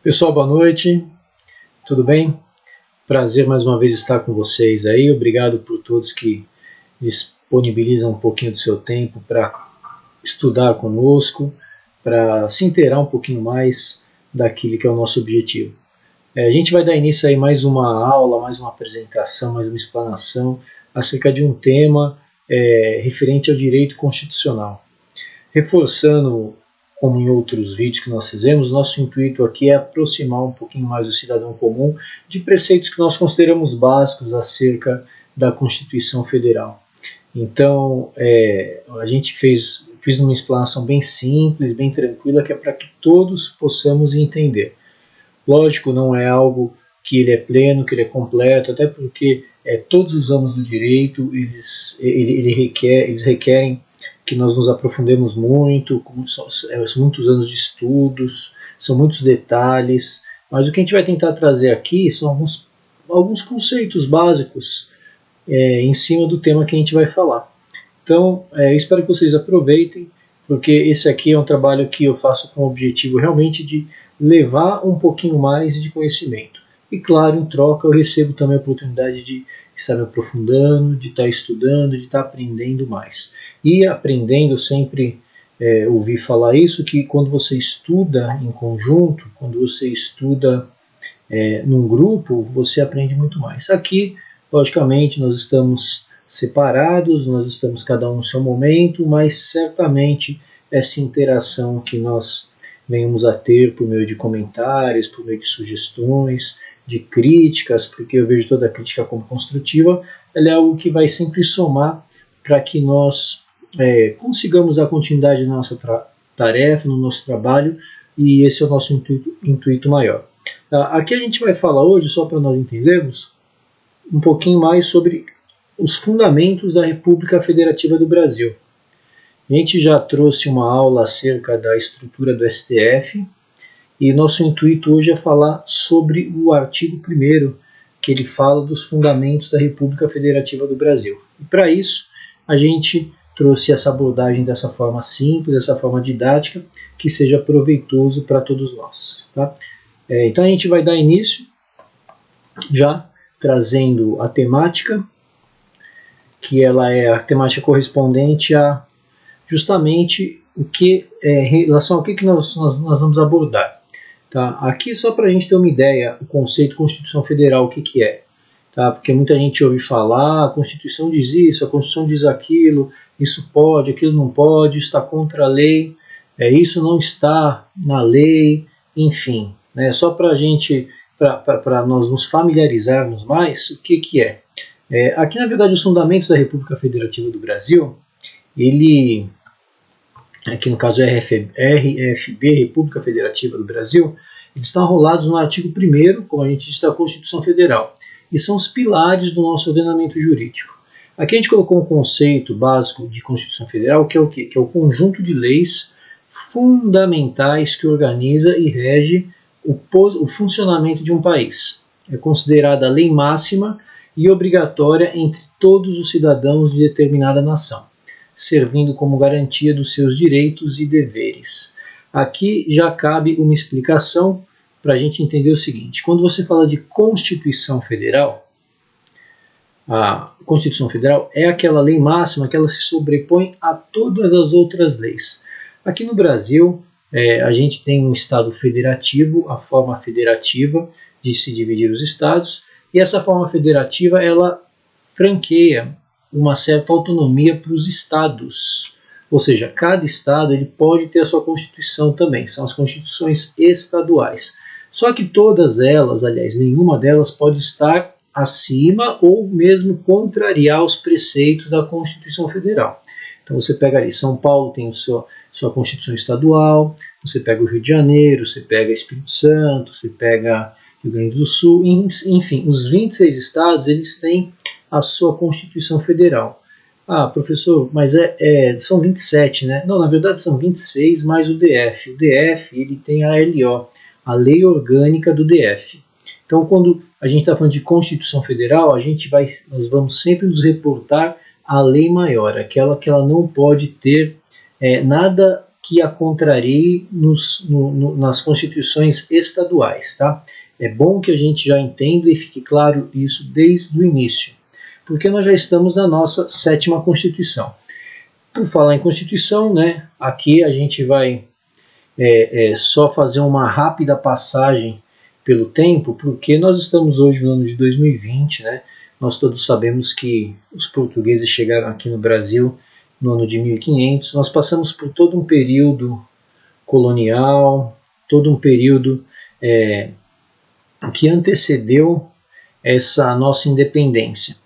Pessoal, boa noite, tudo bem? Prazer mais uma vez estar com vocês aí, obrigado por todos que disponibilizam um pouquinho do seu tempo para estudar conosco, para se inteirar um pouquinho mais daquilo que é o nosso objetivo. A gente vai dar início aí mais uma aula, mais uma apresentação, mais uma explanação acerca de um tema referente ao direito constitucional. Reforçando, como em outros vídeos que nós fizemos, nosso intuito aqui é aproximar um pouquinho mais o cidadão comum de preceitos que nós consideramos básicos acerca da Constituição Federal. Então, a gente fez uma explanação bem simples, bem tranquila, que é para que todos possamos entender. Lógico, não é algo que ele é pleno, que ele é completo, até porque todos os ramos do direito, eles requerem que nós nos aprofundemos muito, são muitos anos de estudos, são muitos detalhes, mas o que a gente vai tentar trazer aqui são alguns conceitos básicos em cima do tema que a gente vai falar. Então, espero que vocês aproveitem, porque esse aqui é um trabalho que eu faço com o objetivo realmente de levar um pouquinho mais de conhecimento. E claro, em troca eu recebo também a oportunidade de estar me aprofundando, de estar estudando, de estar aprendendo mais. E aprendendo, sempre ouvi falar isso, que quando você estuda em conjunto, quando você estuda num grupo, você aprende muito mais. Aqui, logicamente, nós estamos separados, nós estamos cada um no seu momento, mas certamente essa interação que nós venhamos a ter por meio de comentários, por meio de sugestões, de críticas, porque eu vejo toda crítica como construtiva, ela é algo que vai sempre somar para que nós consigamos a continuidade da nossa tarefa, no nosso trabalho, e esse é o nosso intuito maior. Aqui a gente vai falar hoje, só para nós entendermos, um pouquinho mais sobre os fundamentos da República Federativa do Brasil. A gente já trouxe uma aula acerca da estrutura do STF, e nosso intuito hoje é falar sobre o artigo 1º, que ele fala dos fundamentos da República Federativa do Brasil. E para isso, a gente trouxe essa abordagem dessa forma simples, dessa forma didática, que seja proveitoso para todos nós. Tá? Então a gente vai dar início, já trazendo a temática, que ela é a temática correspondente a justamente o que, em relação ao que nós vamos abordar. Tá? Aqui, só para a gente ter uma ideia, o conceito Constituição Federal, o que é. Tá? Porque muita gente ouve falar, a Constituição diz isso, a Constituição diz aquilo, isso pode, aquilo não pode, isso está contra a lei, isso não está na lei, enfim. Né? Só para a gente, para nós nos familiarizarmos mais, o que é. Aqui, na verdade, os fundamentos da República Federativa do Brasil, ele... aqui no caso RFB, República Federativa do Brasil, eles estão arrolados no artigo 1º, como a gente diz, da Constituição Federal, e são os pilares do nosso ordenamento jurídico. Aqui a gente colocou um conceito básico de Constituição Federal, que é o quê? Que é o conjunto de leis fundamentais que organiza e rege o funcionamento de um país. É considerada a lei máxima e obrigatória entre todos os cidadãos de determinada nação, servindo como garantia dos seus direitos e deveres. Aqui já cabe uma explicação para a gente entender o seguinte: quando você fala de Constituição Federal, a Constituição Federal é aquela lei máxima que ela se sobrepõe a todas as outras leis. Aqui no Brasil, a gente tem um Estado federativo, a forma federativa de se dividir os estados, e essa forma federativa ela franqueia uma certa autonomia para os estados, ou seja, cada estado ele pode ter a sua constituição também, são as constituições estaduais. Só que todas elas, aliás, nenhuma delas pode estar acima ou mesmo contrariar os preceitos da Constituição Federal. Então você pega ali, São Paulo tem sua Constituição Estadual, você pega o Rio de Janeiro, você pega Espírito Santo, você pega Rio Grande do Sul, enfim, os 26 estados eles têm a sua Constituição Federal. Ah, professor, mas são 27, né? Não, na verdade são 26 mais o DF. O DF ele tem a LO, a Lei Orgânica do DF. Então, quando a gente está falando de Constituição Federal, nós vamos sempre nos reportar à lei maior, aquela que ela não pode ter nada que a contrarie nas constituições estaduais. Tá? É bom que a gente já entenda e fique claro isso desde o início, porque nós já estamos na nossa 7ª Constituição. Por falar em Constituição, né, aqui a gente vai só fazer uma rápida passagem pelo tempo, porque nós estamos hoje no ano de 2020, né? Nós todos sabemos que os portugueses chegaram aqui no Brasil no ano de 1500, nós passamos por todo um período colonial, todo um período que antecedeu essa nossa independência.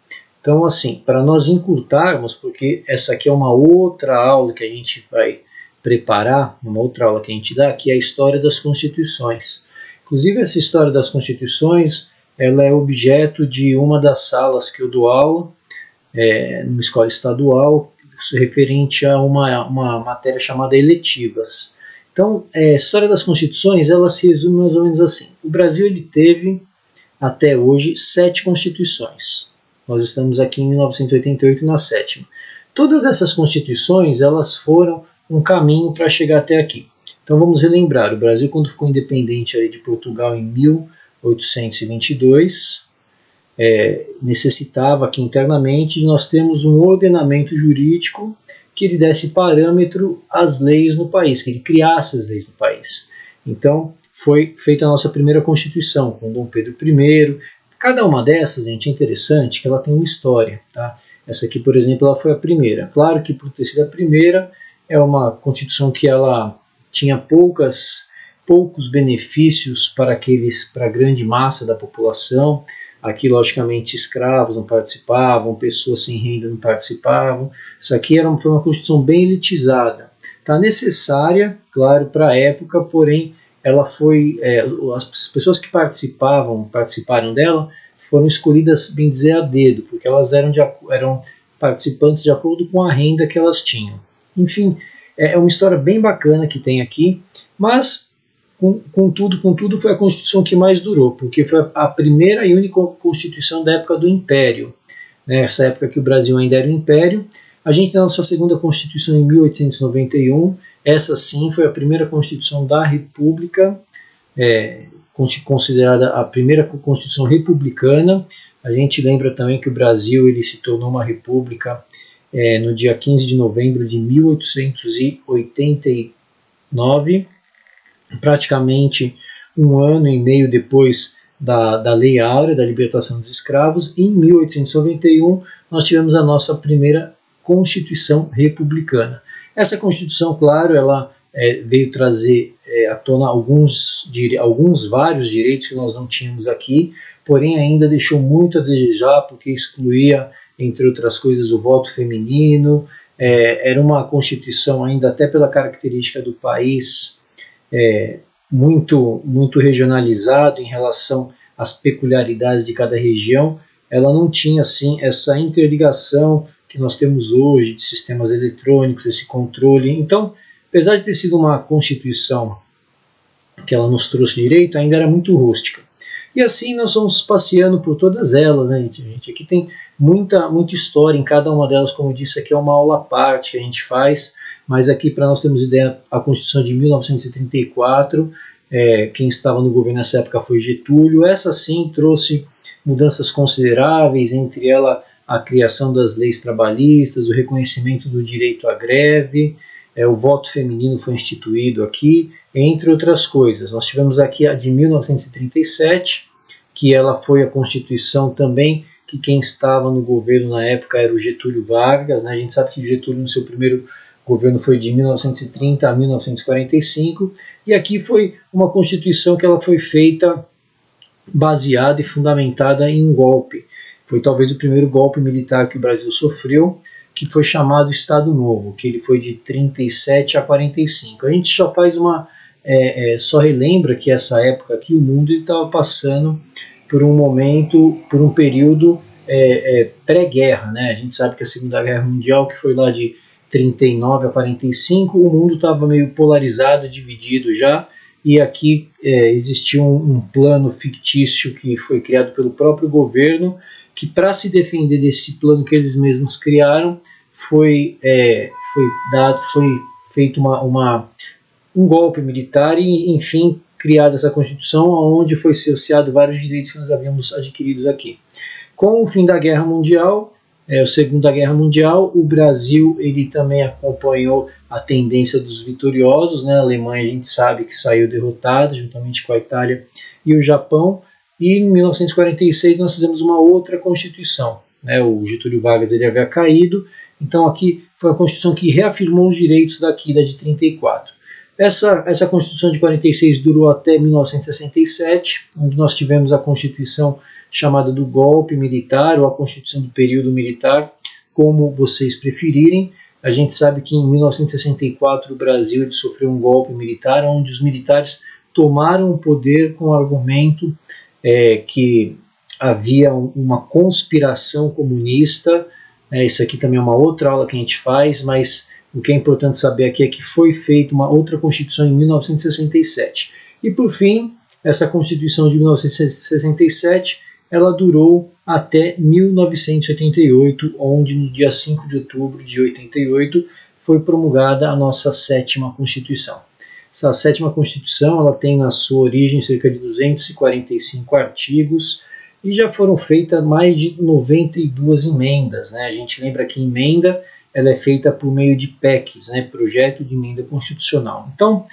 Então, assim, para nós encurtarmos, porque essa aqui é uma outra aula que a gente vai preparar, uma outra aula que a gente dá, que é a história das constituições. Inclusive, essa história das constituições, ela é objeto de uma das salas que eu dou aula, numa escola estadual, referente a uma matéria chamada eletivas. Então, a história das constituições, ela se resume mais ou menos assim. O Brasil ele teve, até hoje, 7 constituições. Nós estamos aqui em 1988 na 7ª. Todas essas constituições, elas foram um caminho para chegar até aqui. Então vamos relembrar, o Brasil quando ficou independente de Portugal em 1822, necessitava aqui internamente de nós termos um ordenamento jurídico que ele desse parâmetro às leis no país, que ele criasse as leis no país. Então foi feita a nossa primeira Constituição, com Dom Pedro I. Cada uma dessas, gente, é interessante que ela tem uma história. Tá? Essa aqui, por exemplo, ela foi a primeira. Claro que por ter sido a primeira, é uma Constituição que ela tinha poucos benefícios para a grande massa da população. Aqui, logicamente, escravos não participavam, pessoas sem renda não participavam. Isso aqui foi uma Constituição bem elitizada. Tá? Necessária, claro, para a época, porém, ela foi, as pessoas que participaram dela, foram escolhidas, bem dizer, a dedo, porque elas eram participantes de acordo com a renda que elas tinham. Enfim, é uma história bem bacana que tem aqui, mas, contudo, foi a Constituição que mais durou, porque foi a primeira e única Constituição da época do Império. Nessa época que o Brasil ainda era um Império. A gente tem a nossa segunda Constituição em 1891, essa sim foi a primeira Constituição da República, considerada a primeira Constituição republicana. A gente lembra também que o Brasil ele se tornou uma república no dia 15 de novembro de 1889, praticamente um ano e meio depois da Lei Áurea, da libertação dos escravos. Em 1891, nós tivemos a nossa primeira Constituição republicana. Essa Constituição, claro, ela veio trazer à tona vários direitos que nós não tínhamos aqui, porém ainda deixou muito a desejar, porque excluía, entre outras coisas, o voto feminino. Era uma Constituição ainda, até pela característica do país, muito regionalizado em relação às peculiaridades de cada região. Ela não tinha, assim, essa interligação que nós temos hoje de sistemas eletrônicos, esse controle. Então, apesar de ter sido uma Constituição que ela nos trouxe direito, ainda era muito rústica. E assim nós vamos passeando por todas elas, né, gente? Aqui tem muita história em cada uma delas, como eu disse, aqui é uma aula à parte que a gente faz, mas aqui para nós termos ideia, a Constituição de 1934, quem estava no governo nessa época foi Getúlio. Essa sim trouxe mudanças consideráveis, entre elas a criação das leis trabalhistas, o reconhecimento do direito à greve, o voto feminino foi instituído aqui, entre outras coisas. Nós tivemos aqui a de 1937, que ela foi a Constituição também, que quem estava no governo na época era o Getúlio Vargas, né? A gente sabe que Getúlio no seu primeiro governo foi de 1930 a 1945, e aqui foi uma Constituição que ela foi feita baseada e fundamentada em um golpe. Foi talvez o primeiro golpe militar que o Brasil sofreu, que foi chamado Estado Novo, que ele foi de 37 a 45. A gente só faz só relembra que essa época aqui o mundo estava passando por um período pré-guerra, né? A gente sabe que a Segunda Guerra Mundial, que foi lá de 39 a 45, o mundo estava meio polarizado, dividido já, e aqui existiu um plano fictício que foi criado pelo próprio governo, que para se defender desse plano que eles mesmos criaram, foi feito um golpe militar e, enfim, criada essa Constituição, onde foi cerceado vários direitos que nós havíamos adquiridos aqui. Com o fim da Guerra Mundial, a Segunda Guerra Mundial, o Brasil ele também acompanhou a tendência dos vitoriosos, né? A Alemanha a gente sabe que saiu derrotada, juntamente com a Itália e o Japão, e em 1946 nós fizemos uma outra Constituição, né? O Getúlio Vargas ele havia caído, então aqui foi a Constituição que reafirmou os direitos da de 34. Essa Constituição de 46 durou até 1967, onde nós tivemos a Constituição chamada do golpe militar, ou a Constituição do período militar, como vocês preferirem. A gente sabe que em 1964 o Brasil ele sofreu um golpe militar, onde os militares tomaram o poder com o argumento que havia uma conspiração comunista. Isso aqui também é uma outra aula que a gente faz, mas o que é importante saber aqui é que foi feita uma outra Constituição em 1967. E por fim, essa Constituição de 1967, ela durou até 1988, onde no dia 5 de outubro de 88 foi promulgada a nossa 7ª Constituição. Essa 7ª Constituição ela tem na sua origem cerca de 245 artigos e já foram feitas mais de 92 emendas, né? A gente lembra que emenda ela é feita por meio de PECs, né? Projeto de Emenda Constitucional. Então,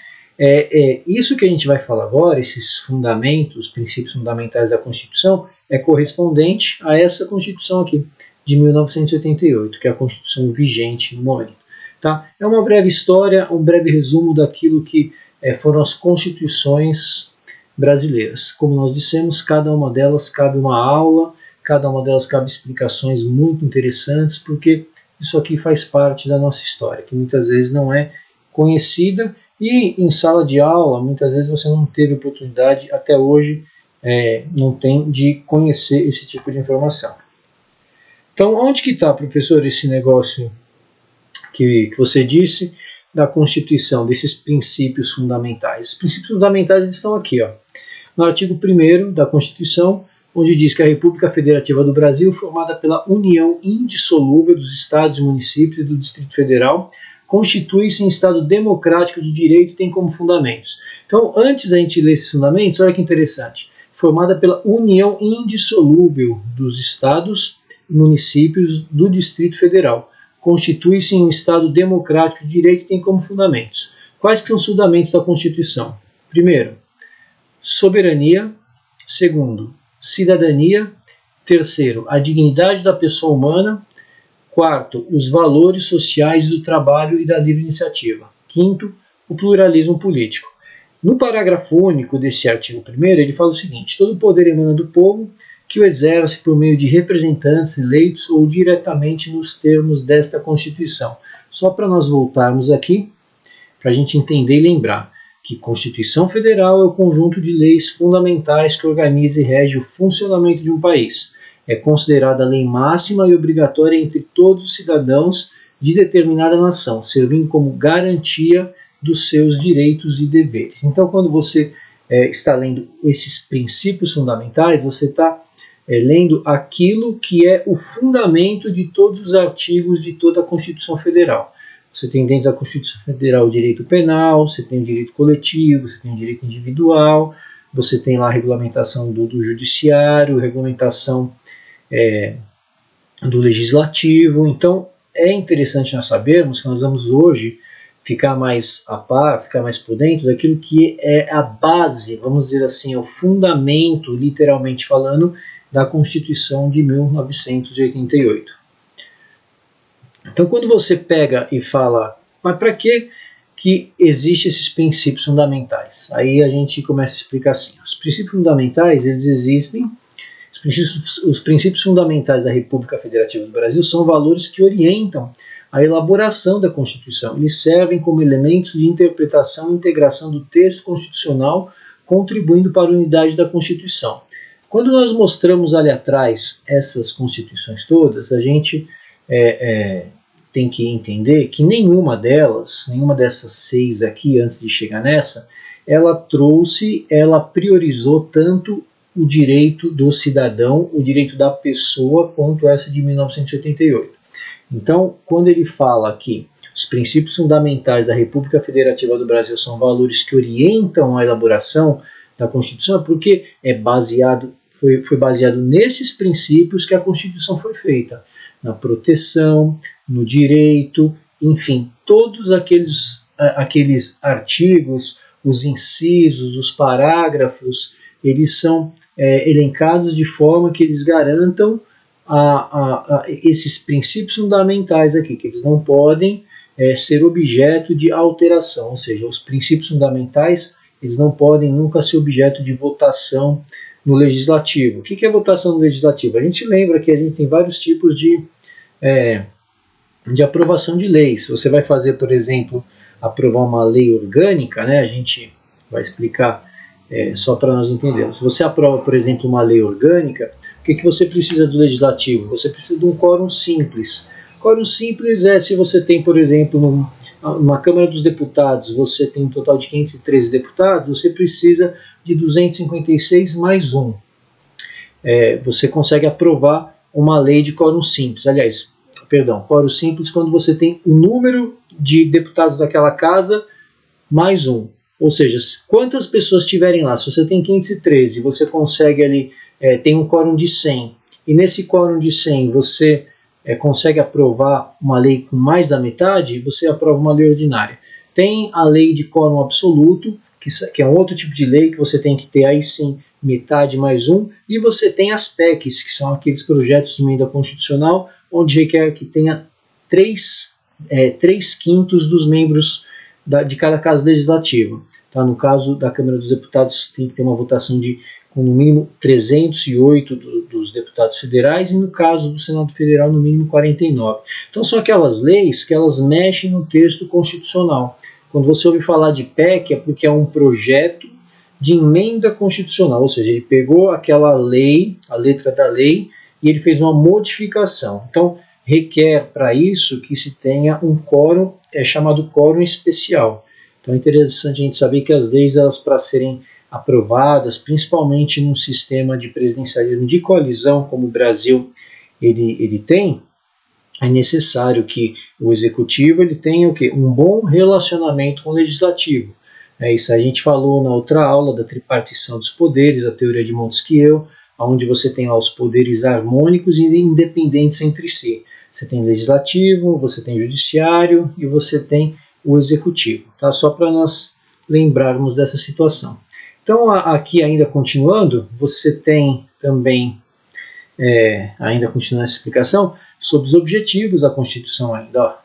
isso que a gente vai falar agora, esses fundamentos, princípios fundamentais da Constituição, é correspondente a essa Constituição aqui, de 1988, que é a Constituição vigente no momento. Tá? É uma breve história, um breve resumo daquilo que foram as Constituições brasileiras. Como nós dissemos, cada uma delas cabe uma aula, cada uma delas cabe explicações muito interessantes, porque isso aqui faz parte da nossa história, que muitas vezes não é conhecida e em sala de aula, muitas vezes você não teve oportunidade, até hoje não tem, de conhecer esse tipo de informação. Então, onde que está, professor, esse negócio que você disse da Constituição, desses princípios fundamentais? Os princípios fundamentais eles estão aqui, ó, no artigo 1º da Constituição, onde diz que a República Federativa do Brasil, formada pela união indissolúvel dos estados e municípios e do Distrito Federal, constitui-se em Estado democrático de direito e tem como fundamentos. Então, antes da gente ler esses fundamentos, olha que interessante. Formada pela união indissolúvel dos estados e municípios do Distrito Federal, constitui-se em um Estado democrático de direito e tem como fundamentos. Quais que são os fundamentos da Constituição? Primeiro, soberania. Segundo, cidadania. Terceiro, a dignidade da pessoa humana. Quarto, os valores sociais do trabalho e da livre iniciativa. Quinto, o pluralismo político. No parágrafo único desse artigo 1º, ele fala o seguinte: todo poder emana do povo, que o exerce por meio de representantes eleitos ou diretamente nos termos desta Constituição. Só para nós voltarmos aqui, para a gente entender e lembrar que Constituição Federal é o conjunto de leis fundamentais que organiza e rege o funcionamento de um país. É considerada a lei máxima e obrigatória entre todos os cidadãos de determinada nação, servindo como garantia dos seus direitos e deveres. Então, quando você está lendo esses princípios fundamentais, você está lendo aquilo que é o fundamento de todos os artigos de toda a Constituição Federal. Você tem dentro da Constituição Federal o direito penal, você tem o direito coletivo, você tem o direito individual, você tem lá a regulamentação do judiciário, regulamentação do legislativo. Então, é interessante nós sabermos que nós vamos hoje ficar mais a par, ficar mais por dentro daquilo que é a base, vamos dizer assim, o fundamento, literalmente falando, da Constituição de 1988. Então, quando você pega e fala, mas para que existem esses princípios fundamentais? Aí a gente começa a explicar assim. Os princípios fundamentais, eles existem. Os princípios fundamentais da República Federativa do Brasil são valores que orientam a elaboração da Constituição. Eles servem como elementos de interpretação e integração do texto constitucional, contribuindo para a unidade da Constituição. Quando nós mostramos ali atrás essas constituições todas, a gente tem que entender que nenhuma dessas 6 aqui, antes de chegar nessa, ela priorizou tanto o direito do cidadão, o direito da pessoa, quanto essa de 1988. Então, quando ele fala que Os princípios fundamentais da República Federativa do Brasil são valores que orientam a elaboração da Constituição, porque foi baseado nesses princípios que a Constituição foi feita, na proteção, no direito, enfim, todos aqueles artigos, os incisos, os parágrafos, eles são elencados de forma que eles garantam esses princípios fundamentais aqui, que eles não podem ser objeto de alteração, ou seja, os princípios fundamentais eles não podem nunca ser objeto de votação no legislativo. O que é votação no legislativo? A gente lembra que a gente tem vários tipos de aprovação de leis. Você vai fazer, por exemplo, aprovar uma lei orgânica, né? A gente vai explicar só para nós entendermos. Se você aprova, por exemplo, uma lei orgânica, o que você precisa do legislativo? Você precisa de um quórum simples. Quórum simples é se você tem, por exemplo, numa Câmara dos Deputados, você tem um total de 513 deputados, você precisa de 256 mais um. Você consegue aprovar uma lei de quórum simples. Aliás, quórum simples quando você tem o número de deputados daquela casa mais um. Ou seja, quantas pessoas estiverem lá, se você tem 513, você consegue ali, tem um quórum de 100, e nesse quórum de 100 você consegue aprovar uma lei com mais da metade, você aprova uma lei ordinária. Tem a lei de quórum absoluto, que é um outro tipo de lei que você tem que ter aí sim metade mais um, e você tem as PECs, que são aqueles projetos de emenda constitucional, onde requer que tenha 3/5 dos membros de cada casa legislativa. Tá? No caso da Câmara dos Deputados, tem que ter uma votação com no mínimo 308 dos deputados federais, e no caso do Senado Federal, no mínimo 49. Então são aquelas leis que elas mexem no texto constitucional. Quando você ouve falar de PEC, é porque é um projeto de emenda constitucional, ou seja, ele pegou aquela lei, a letra da lei, e ele fez uma modificação. Então, requer para isso que se tenha um quórum, chamado quórum especial. Então é interessante a gente saber que as leis, elas para serem aprovadas, principalmente num sistema de presidencialismo de coalizão, como o Brasil ele tem, é necessário que o executivo ele tenha o quê? Um bom relacionamento com o legislativo. Isso a gente falou na outra aula da tripartição dos poderes, a teoria de Montesquieu, onde você tem lá os poderes harmônicos e independentes entre si. Você tem legislativo, você tem judiciário e você tem o executivo. Tá? Só para nós lembrarmos dessa situação. Então, aqui ainda continuando, você tem também, ainda continuando essa explicação, sobre os objetivos da Constituição ainda.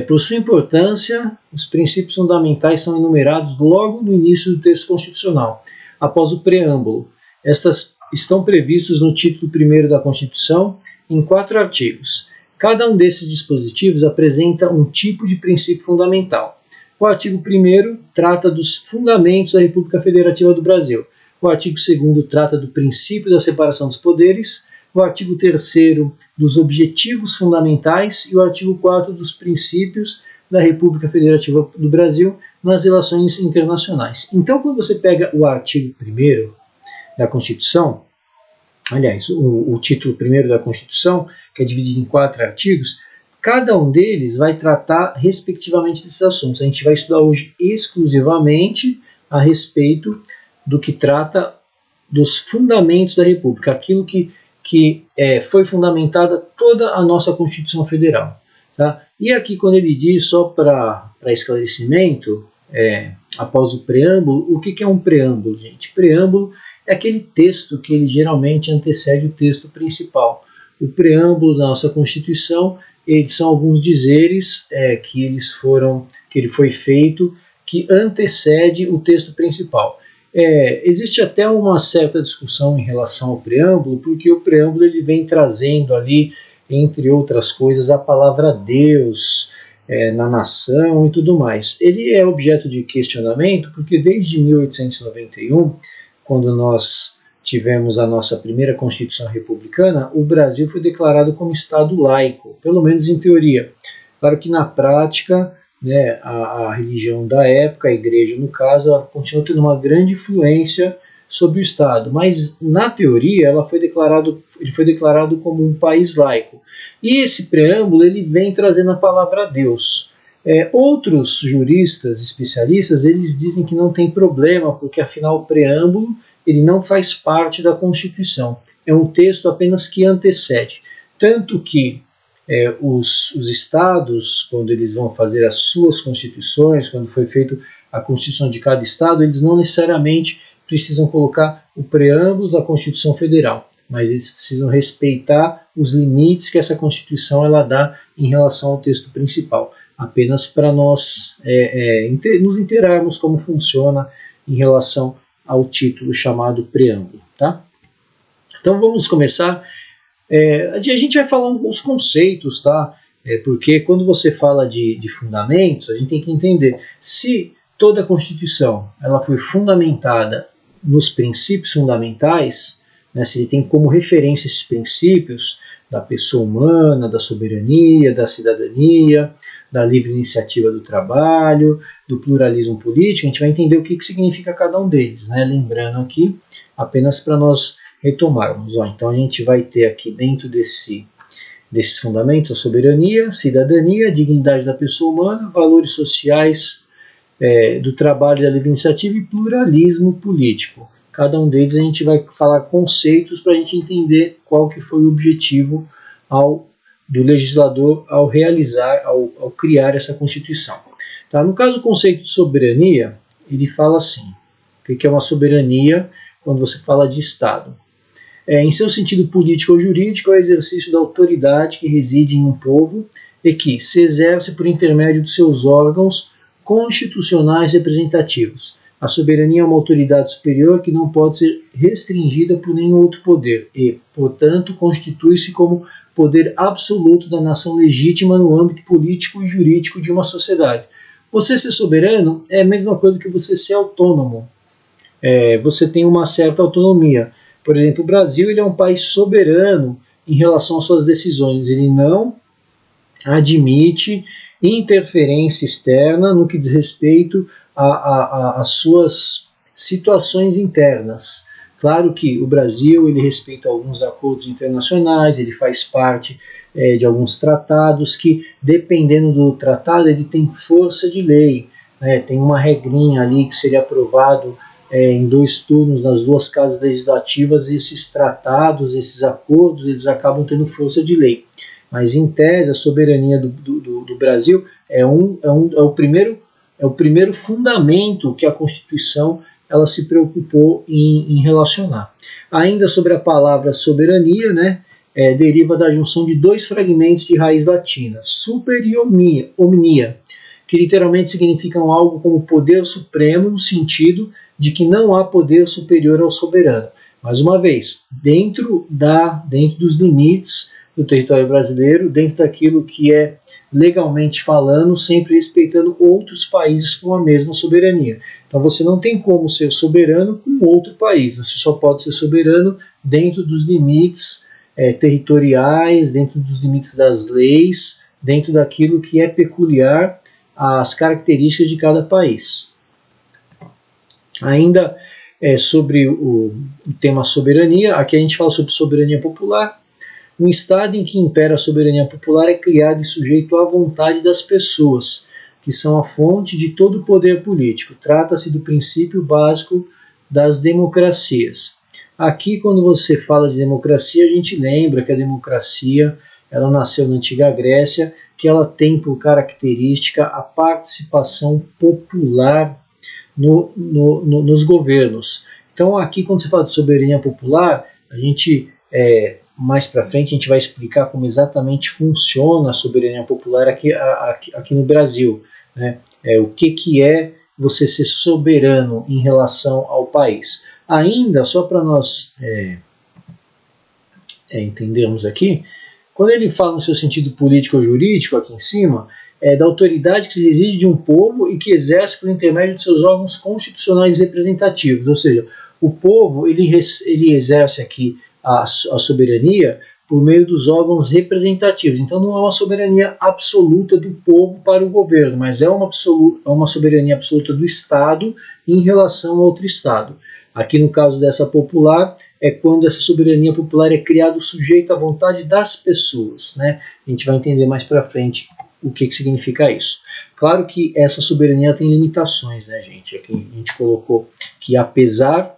Por sua importância, os princípios fundamentais são enumerados logo no início do texto constitucional, após o preâmbulo. Estas estão previstos no título 1º da Constituição, em 4 artigos. Cada um desses dispositivos apresenta um tipo de princípio fundamental. O artigo 1º trata dos fundamentos da República Federativa do Brasil. O artigo 2º trata do princípio da separação dos poderes. O artigo 3º dos objetivos fundamentais e o artigo 4º dos princípios da República Federativa do Brasil nas relações internacionais. Então, quando você pega o artigo 1º da Constituição, aliás, o título 1º da Constituição, que é dividido em 4 artigos, cada um deles vai tratar respectivamente desses assuntos. A gente vai estudar hoje exclusivamente a respeito do que trata dos fundamentos da República, aquilo que foi fundamentada toda a nossa Constituição Federal. Tá? E aqui, quando ele diz, só para esclarecimento, após o preâmbulo, o que é um preâmbulo, gente? Preâmbulo é aquele texto que ele geralmente antecede o texto principal. O preâmbulo da nossa Constituição, eles são alguns dizeres que ele foi feito, que antecede o texto principal. Existe até uma certa discussão em relação ao preâmbulo, porque o preâmbulo ele vem trazendo ali, entre outras coisas, a palavra Deus na nação e tudo mais. Ele é objeto de questionamento porque desde 1891, quando nós tivemos a nossa primeira Constituição Republicana, o Brasil foi declarado como Estado laico, pelo menos em teoria. Claro que na prática, né, a religião da época, a igreja no caso, ela continua tendo uma grande influência sobre o Estado, mas na teoria ele foi declarado como um país laico. E esse preâmbulo ele vem trazendo a palavra Deus. Outros juristas, especialistas, eles dizem que não tem problema, porque afinal o preâmbulo ele não faz parte da Constituição. É um texto apenas que antecede. Tanto que os estados, quando eles vão fazer as suas constituições, quando foi feita a Constituição de cada estado, eles não necessariamente precisam colocar o preâmbulo da Constituição Federal, mas eles precisam respeitar os limites que essa Constituição ela dá em relação ao texto principal, apenas para nós nos inteirarmos como funciona em relação ao título chamado preâmbulo. Tá? Então vamos começar. A gente vai falar alguns conceitos, tá? Porque quando você fala de fundamentos, a gente tem que entender se toda a Constituição ela foi fundamentada nos princípios fundamentais, né, se ele tem como referência esses princípios da pessoa humana, da soberania, da cidadania, da livre iniciativa do trabalho, do pluralismo político, a gente vai entender o que significa cada um deles, né? Lembrando aqui, apenas para nós retomarmos. Então a gente vai ter aqui dentro desses fundamentos a soberania, cidadania, dignidade da pessoa humana, valores sociais do trabalho, da livre iniciativa e pluralismo político. Cada um deles a gente vai falar conceitos para a gente entender qual que foi o objetivo do legislador ao criar essa Constituição. Tá? No caso do conceito de soberania, ele fala assim, o que é uma soberania quando você fala de Estado? Em seu sentido político ou jurídico, é o exercício da autoridade que reside em um povo e que se exerce por intermédio dos seus órgãos constitucionais representativos. A soberania é uma autoridade superior que não pode ser restringida por nenhum outro poder e, portanto, constitui-se como poder absoluto da nação legítima no âmbito político e jurídico de uma sociedade. Você ser soberano é a mesma coisa que você ser autônomo. Você tem uma certa autonomia. Por exemplo, o Brasil ele é um país soberano em relação às suas decisões. Ele não admite interferência externa no que diz respeito às suas situações internas. Claro que o Brasil ele respeita alguns acordos internacionais, ele faz parte de alguns tratados que, dependendo do tratado, ele tem força de lei. Né? Tem uma regrinha ali que seria aprovado em 2 turnos nas 2 casas legislativas, e esses tratados, esses acordos, eles acabam tendo força de lei. Mas, em tese, a soberania do Brasil é o primeiro fundamento que a Constituição ela se preocupou em relacionar. Ainda sobre a palavra soberania, né, deriva da junção de 2 fragmentos de raiz latina, super e omnia, que literalmente significam algo como poder supremo, no sentido de que não há poder superior ao soberano. Mais uma vez, dentro dos limites do território brasileiro, dentro daquilo que é legalmente falando, sempre respeitando outros países com a mesma soberania. Então você não tem como ser soberano com outro país, você só pode ser soberano dentro dos limites territoriais, dentro dos limites das leis, dentro daquilo que é peculiar às características de cada país. Ainda sobre o tema soberania, aqui a gente fala sobre soberania popular. Um Estado em que impera a soberania popular é criado e sujeito à vontade das pessoas, que são a fonte de todo o poder político. Trata-se do princípio básico das democracias. Aqui, quando você fala de democracia, a gente lembra que a democracia ela nasceu na antiga Grécia, que ela tem por característica a participação popular nos governos. Então, aqui, quando você fala de soberania popular, a gente mais para frente a gente vai explicar como exatamente funciona a soberania popular aqui no Brasil. Né? O que é você ser soberano em relação ao país. Ainda, só para nós entendermos aqui, quando ele fala no seu sentido político ou jurídico, aqui em cima, da autoridade que se exige de um povo e que exerce por intermédio de seus órgãos constitucionais representativos. Ou seja, o povo ele exerce aqui a soberania por meio dos órgãos representativos. Então não é uma soberania absoluta do povo para o governo, mas é uma soberania absoluta do Estado em relação a outro Estado. Aqui no caso dessa popular, é quando essa soberania popular é criada sujeita à vontade das pessoas. Né? A gente vai entender mais para frente o que significa isso. Claro que essa soberania tem limitações, né, gente? Aqui a gente colocou que apesar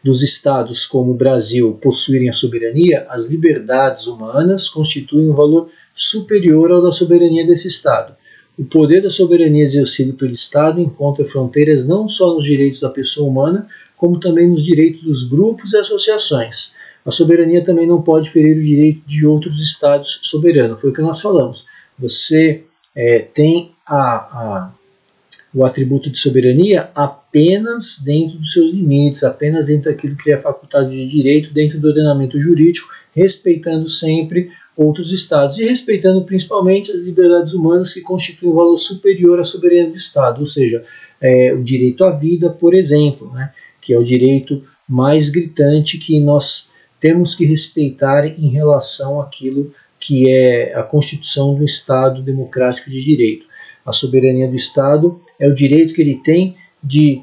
dos estados como o Brasil possuírem a soberania, as liberdades humanas constituem um valor superior ao da soberania desse estado. O poder da soberania exercido pelo Estado encontra fronteiras não só nos direitos da pessoa humana, como também nos direitos dos grupos e associações. A soberania também não pode ferir o direito de outros Estados soberanos. Foi o que nós falamos. Você tem o atributo de soberania apenas dentro dos seus limites, apenas dentro daquilo que é facultado de direito, dentro do ordenamento jurídico, respeitando sempre outros estados e respeitando principalmente as liberdades humanas que constituem um valor superior à soberania do Estado, ou seja, o direito à vida, por exemplo, né, que é o direito mais gritante que nós temos que respeitar em relação àquilo que é a constituição do Estado democrático de direito. A soberania do Estado é o direito que ele tem de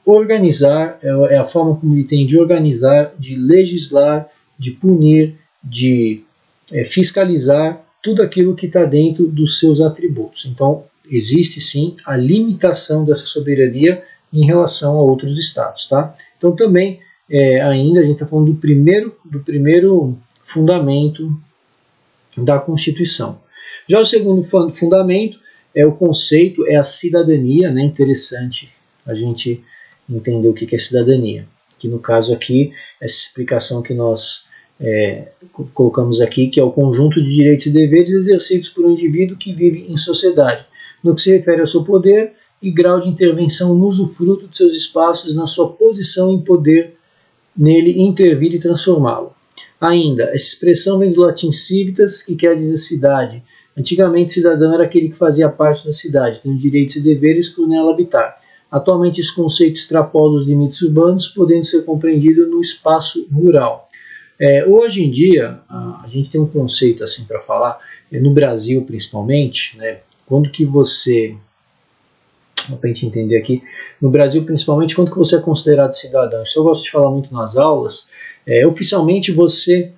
organizar, é a forma como ele tem de organizar, de legislar, de punir, de fiscalizar tudo aquilo que está dentro dos seus atributos. Então, existe sim a limitação dessa soberania em relação a outros estados. Tá? Então, também, ainda a gente está falando do primeiro fundamento da Constituição. Já o segundo fundamento é o conceito, é a cidadania, né? Interessante a gente entender o que é cidadania. Que no caso aqui, essa explicação que nós colocamos aqui, que é o conjunto de direitos e deveres exercidos por um indivíduo que vive em sociedade, no que se refere ao seu poder e grau de intervenção no usufruto de seus espaços, na sua posição em poder nele intervir e transformá-lo. Ainda, essa expressão vem do latim civitas, que quer dizer cidade. Antigamente, cidadão era aquele que fazia parte da cidade, tendo direitos e deveres por nela habitar. Atualmente, esse conceito extrapola os limites urbanos, podendo ser compreendido no espaço rural. Hoje em dia, a gente tem um conceito assim para falar, no Brasil principalmente, né, quando que você, para a gente entender aqui, no Brasil principalmente, quando que você é considerado cidadão? Isso eu gosto de falar muito nas aulas. Oficialmente você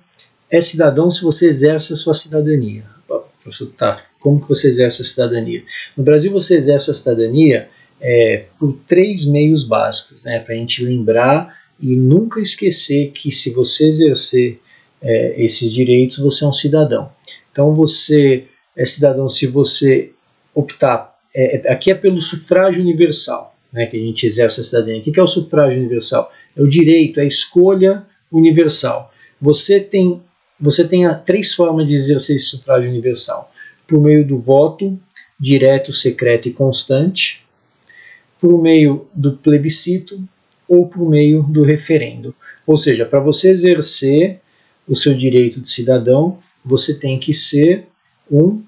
é cidadão se você exerce a sua cidadania. Tá, como que você exerce a cidadania? No Brasil você exerce a cidadania por 3 meios básicos, né, para a gente lembrar e nunca esquecer que se você exercer esses direitos, você é um cidadão. Então você é cidadão se você optar, aqui é pelo sufrágio universal, né, que a gente exerce a cidadania. O que é o sufrágio universal? É o direito, é a escolha universal. Você tem 3 formas de exercer esse sufrágio universal. Por meio do voto, direto, secreto e constante, por meio do plebiscito ou por meio do referendo. Ou seja, para você exercer o seu direito de cidadão, você tem que ser um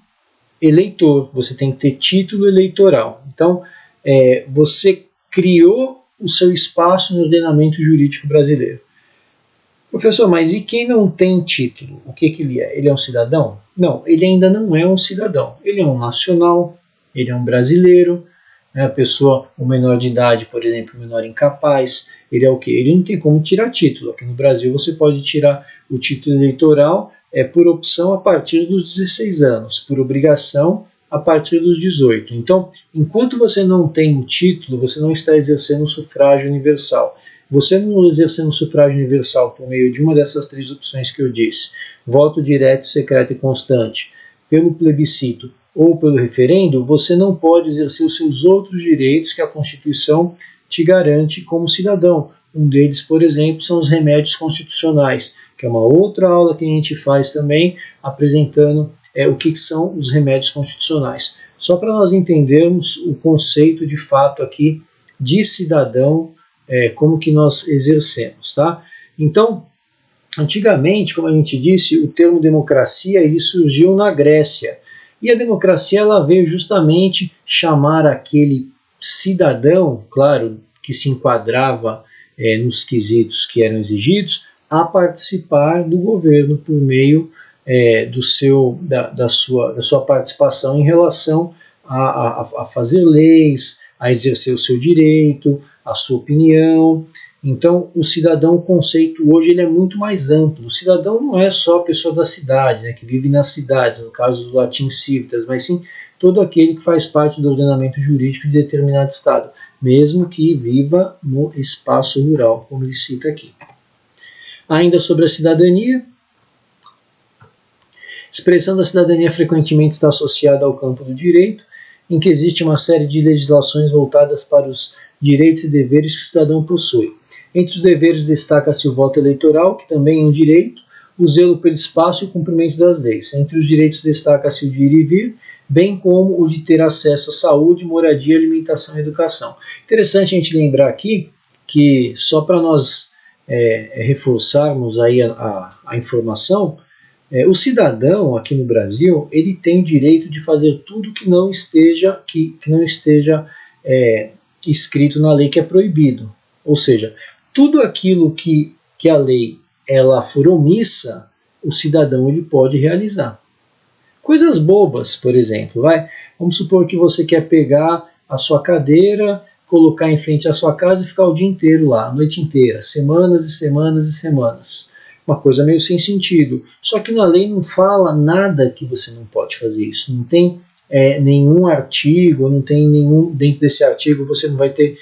eleitor, você tem que ter título eleitoral. Então, você criou o seu espaço no ordenamento jurídico brasileiro. Professor, mas e quem não tem título? O que ele é? Ele é um cidadão? Não, ele ainda não é um cidadão. Ele é um nacional, ele é um brasileiro, né? A pessoa, um menor de idade, por exemplo, um menor incapaz, ele é o quê? Ele não tem como tirar título. Aqui no Brasil você pode tirar o título eleitoral por opção a partir dos 16 anos, por obrigação a partir dos 18. Então, enquanto você não tem um título, você não está exercendo o sufrágio universal. Você não exercendo o sufrágio universal por meio de uma dessas 3 opções que eu disse, voto direto, secreto e constante, pelo plebiscito ou pelo referendo, você não pode exercer os seus outros direitos que a Constituição te garante como cidadão. Um deles, por exemplo, são os remédios constitucionais, que é uma outra aula que a gente faz também, apresentando o que são os remédios constitucionais. Só para nós entendermos o conceito de fato aqui de cidadão, como que nós exercemos, tá? Então, antigamente, como a gente disse, o termo democracia ele surgiu na Grécia. E a democracia ela veio justamente chamar aquele cidadão, claro, que se enquadrava nos quesitos que eram exigidos, a participar do governo por meio da sua participação em relação a fazer leis, a exercer o seu direito, a sua opinião, Então, o cidadão, o conceito hoje ele é muito mais amplo. O cidadão não é só a pessoa da cidade, né, que vive nas cidades, no caso do latim civitas, mas sim todo aquele que faz parte do ordenamento jurídico de determinado estado, mesmo que viva no espaço rural, como ele cita aqui. Ainda sobre a cidadania, expressão da cidadania frequentemente está associada ao campo do direito, em que existe uma série de legislações voltadas para os direitos e deveres que o cidadão possui. Entre os deveres destaca-se o voto eleitoral, que também é um direito, o zelo pelo espaço e o cumprimento das leis. Entre os direitos destaca-se o de ir e vir, bem como o de ter acesso à saúde, moradia, alimentação e educação. Interessante a gente lembrar aqui que, só para nós reforçarmos aí a informação, o cidadão aqui no Brasil ele tem o direito de fazer tudo que não esteja escrito na lei que é proibido. Ou seja, tudo aquilo que a lei ela for omissa, o cidadão ele pode realizar. Coisas bobas, por exemplo. Vamos supor que você quer pegar a sua cadeira, colocar em frente à sua casa e ficar o dia inteiro lá, a noite inteira, semanas e semanas e semanas. Uma coisa meio sem sentido. Só que na lei não fala nada que você não pode fazer isso. Não tem nenhum artigo, não tem nenhum, dentro desse artigo você não vai ter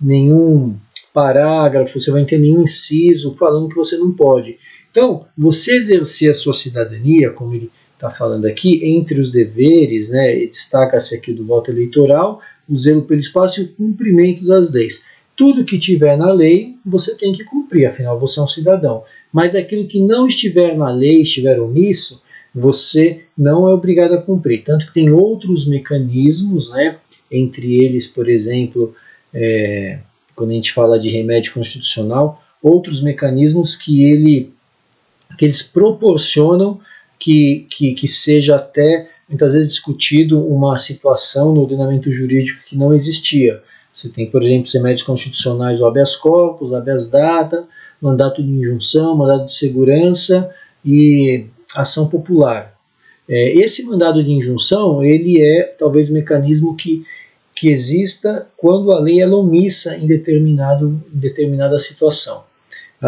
nenhum parágrafo, você vai ter nenhum inciso falando que você não pode. Então, você exercer a sua cidadania, como ele está falando aqui, entre os deveres, né, destaca-se aqui do voto eleitoral, o zelo pelo espaço e o cumprimento das leis. Tudo que tiver na lei, você tem que cumprir, afinal você é um cidadão. Mas aquilo que não estiver na lei, estiver omisso, você não é obrigado a cumprir. Tanto que tem outros mecanismos, né, entre eles, por exemplo, quando a gente fala de remédio constitucional, outros mecanismos que eles proporcionam que seja até, muitas vezes, discutido uma situação no ordenamento jurídico que não existia. Você tem, por exemplo, os remédios constitucionais, o habeas corpus, habeas data, mandato de injunção, mandato de segurança e ação popular. Esse mandado de injunção, ele é talvez o mecanismo que exista quando a lei é omissa em determinada situação.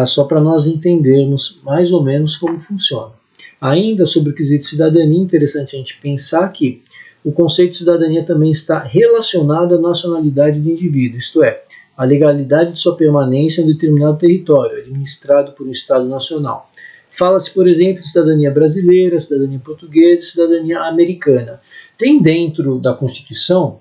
Só para nós entendermos mais ou menos como funciona. Ainda sobre o quesito cidadania, interessante a gente pensar que o conceito de cidadania também está relacionado à nacionalidade do indivíduo, isto é, a legalidade de sua permanência em um determinado território, administrado por um Estado nacional. Fala-se, por exemplo, de cidadania brasileira, cidadania portuguesa e cidadania americana. Tem dentro da Constituição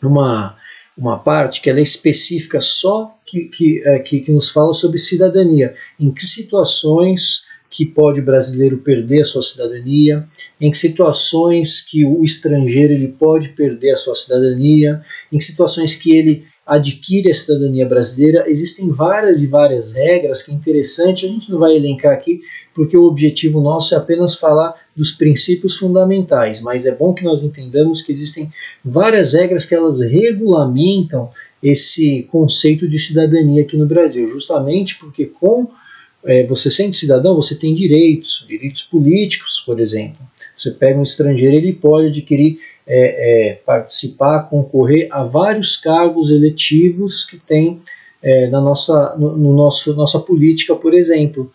uma parte que ela é específica só que nos fala sobre cidadania, em que situações que pode o brasileiro perder a sua cidadania, em que situações que o estrangeiro ele pode perder a sua cidadania, em que situações que ele adquire a cidadania brasileira. Existem várias e várias regras que é interessante, a gente não vai elencar aqui, porque o objetivo nosso é apenas falar dos princípios fundamentais, mas é bom que nós entendamos que existem várias regras que elas regulamentam esse conceito de cidadania aqui no Brasil, justamente porque você sendo cidadão, você tem direitos políticos, por exemplo. Você pega um estrangeiro, ele pode adquirir, participar, concorrer a vários cargos eletivos que tem na nossa política, por exemplo.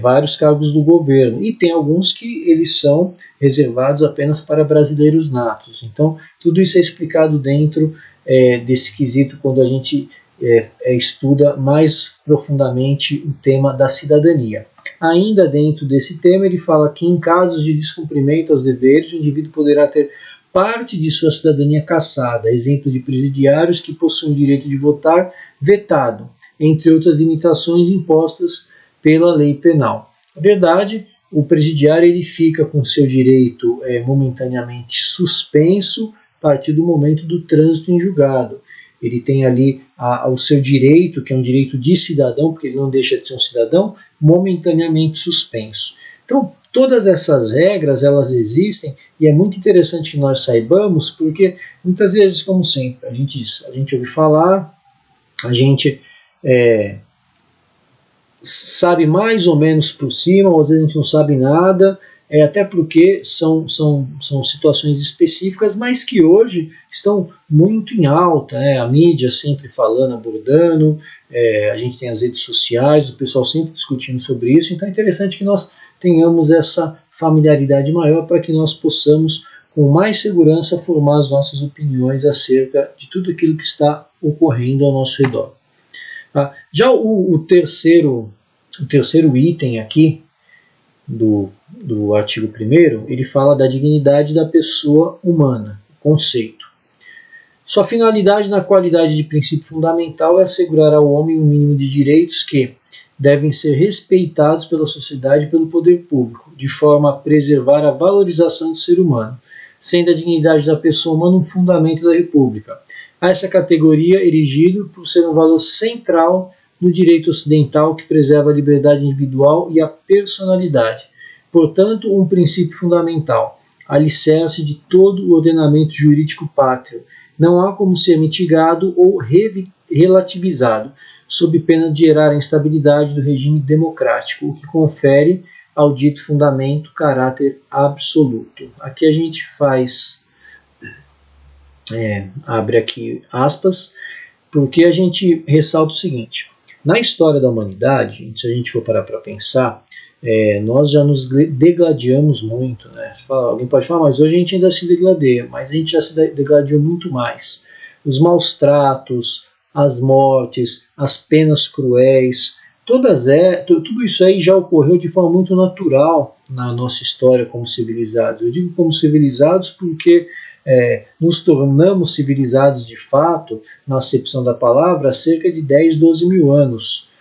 Vários cargos do governo. E tem alguns que eles são reservados apenas para brasileiros natos. Então, tudo isso é explicado dentro desse quesito quando a gente estuda mais profundamente o tema da cidadania. Ainda dentro desse tema, ele fala que em casos de descumprimento aos deveres, o indivíduo poderá ter parte de sua cidadania cassada, exemplo de presidiários que possuem o direito de votar vetado, entre outras limitações impostas pela lei penal. Na verdade, o presidiário ele fica com seu direito momentaneamente suspenso a partir do momento do trânsito em julgado. Ele tem ali o seu direito, que é um direito de cidadão, porque ele não deixa de ser um cidadão, momentaneamente suspenso. Então, todas essas regras, elas existem, e é muito interessante que nós saibamos, porque muitas vezes, como sempre, a gente ouve falar, a gente sabe mais ou menos por cima, ou às vezes a gente não sabe nada, até porque são situações específicas, mas que hoje estão muito em alta, a mídia sempre falando, abordando, a gente tem as redes sociais, o pessoal sempre discutindo sobre isso, então é interessante que nós tenhamos essa familiaridade maior para que nós possamos, com mais segurança, formar as nossas opiniões acerca de tudo aquilo que está ocorrendo ao nosso redor. Tá? Já o terceiro item aqui do artigo 1º, ele fala da dignidade da pessoa humana, conceito. Sua finalidade na qualidade de princípio fundamental é assegurar ao homem um mínimo de direitos que devem ser respeitados pela sociedade e pelo poder público, de forma a preservar a valorização do ser humano, sendo a dignidade da pessoa humana um fundamento da República. A essa categoria erigido por ser um valor central no direito ocidental que preserva a liberdade individual e a personalidade. Portanto, um princípio fundamental, alicerce de todo o ordenamento jurídico pátrio. Não há como ser mitigado ou relativizado, sob pena de gerar a instabilidade do regime democrático, o que confere ao dito fundamento caráter absoluto. Aqui a gente abre aqui aspas, porque a gente ressalta o seguinte: na história da humanidade, se a gente for parar para pensar, nós já nos degladiamos muito, né? Alguém pode falar, mas hoje a gente ainda se degladeia, mas a gente já se degladiou muito mais. Os maus tratos, as mortes, as penas cruéis, tudo isso aí já ocorreu de forma muito natural na nossa história como civilizados. Eu digo como civilizados porque nos tornamos civilizados de fato, na acepção da palavra, há cerca de 10, 12 mil anos.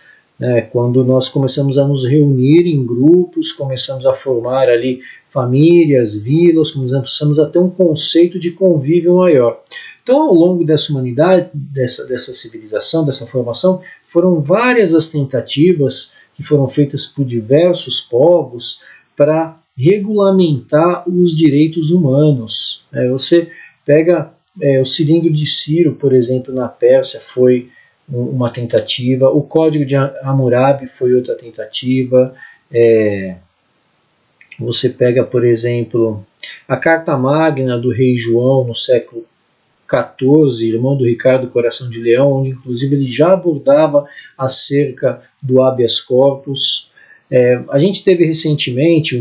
Quando nós começamos a nos reunir em grupos, começamos a formar ali famílias, vilas, começamos a ter um conceito de convívio maior. Então, ao longo dessa humanidade, dessa civilização, dessa formação, foram várias as tentativas que foram feitas por diversos povos para regulamentar os direitos humanos. Você pega o cilindro de Ciro, por exemplo, na Pérsia, foi uma tentativa, o Código de Hammurabi foi outra tentativa, você pega, por exemplo, a Carta Magna do rei João no século XIV, irmão do Ricardo Coração de Leão, onde inclusive ele já abordava acerca do habeas corpus. A gente teve recentemente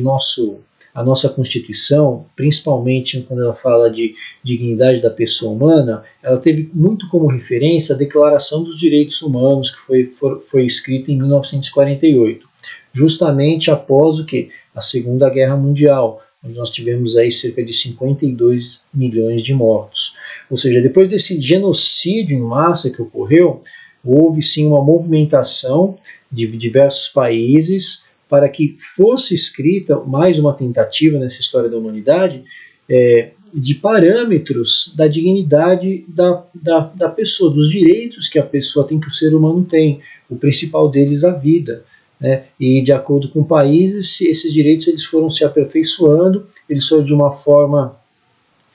a nossa Constituição, principalmente quando ela fala de dignidade da pessoa humana, ela teve muito como referência a Declaração dos Direitos Humanos, que foi escrita em 1948, justamente após a Segunda Guerra Mundial, onde nós tivemos aí cerca de 52 milhões de mortos. Ou seja, depois desse genocídio em massa que ocorreu, houve sim uma movimentação de diversos países para que fosse escrita mais uma tentativa nessa história da humanidade de parâmetros da dignidade da pessoa, dos direitos que a pessoa tem, que o ser humano tem, o principal deles a vida. E de acordo com países, esses direitos eles foram se aperfeiçoando, eles foram de uma forma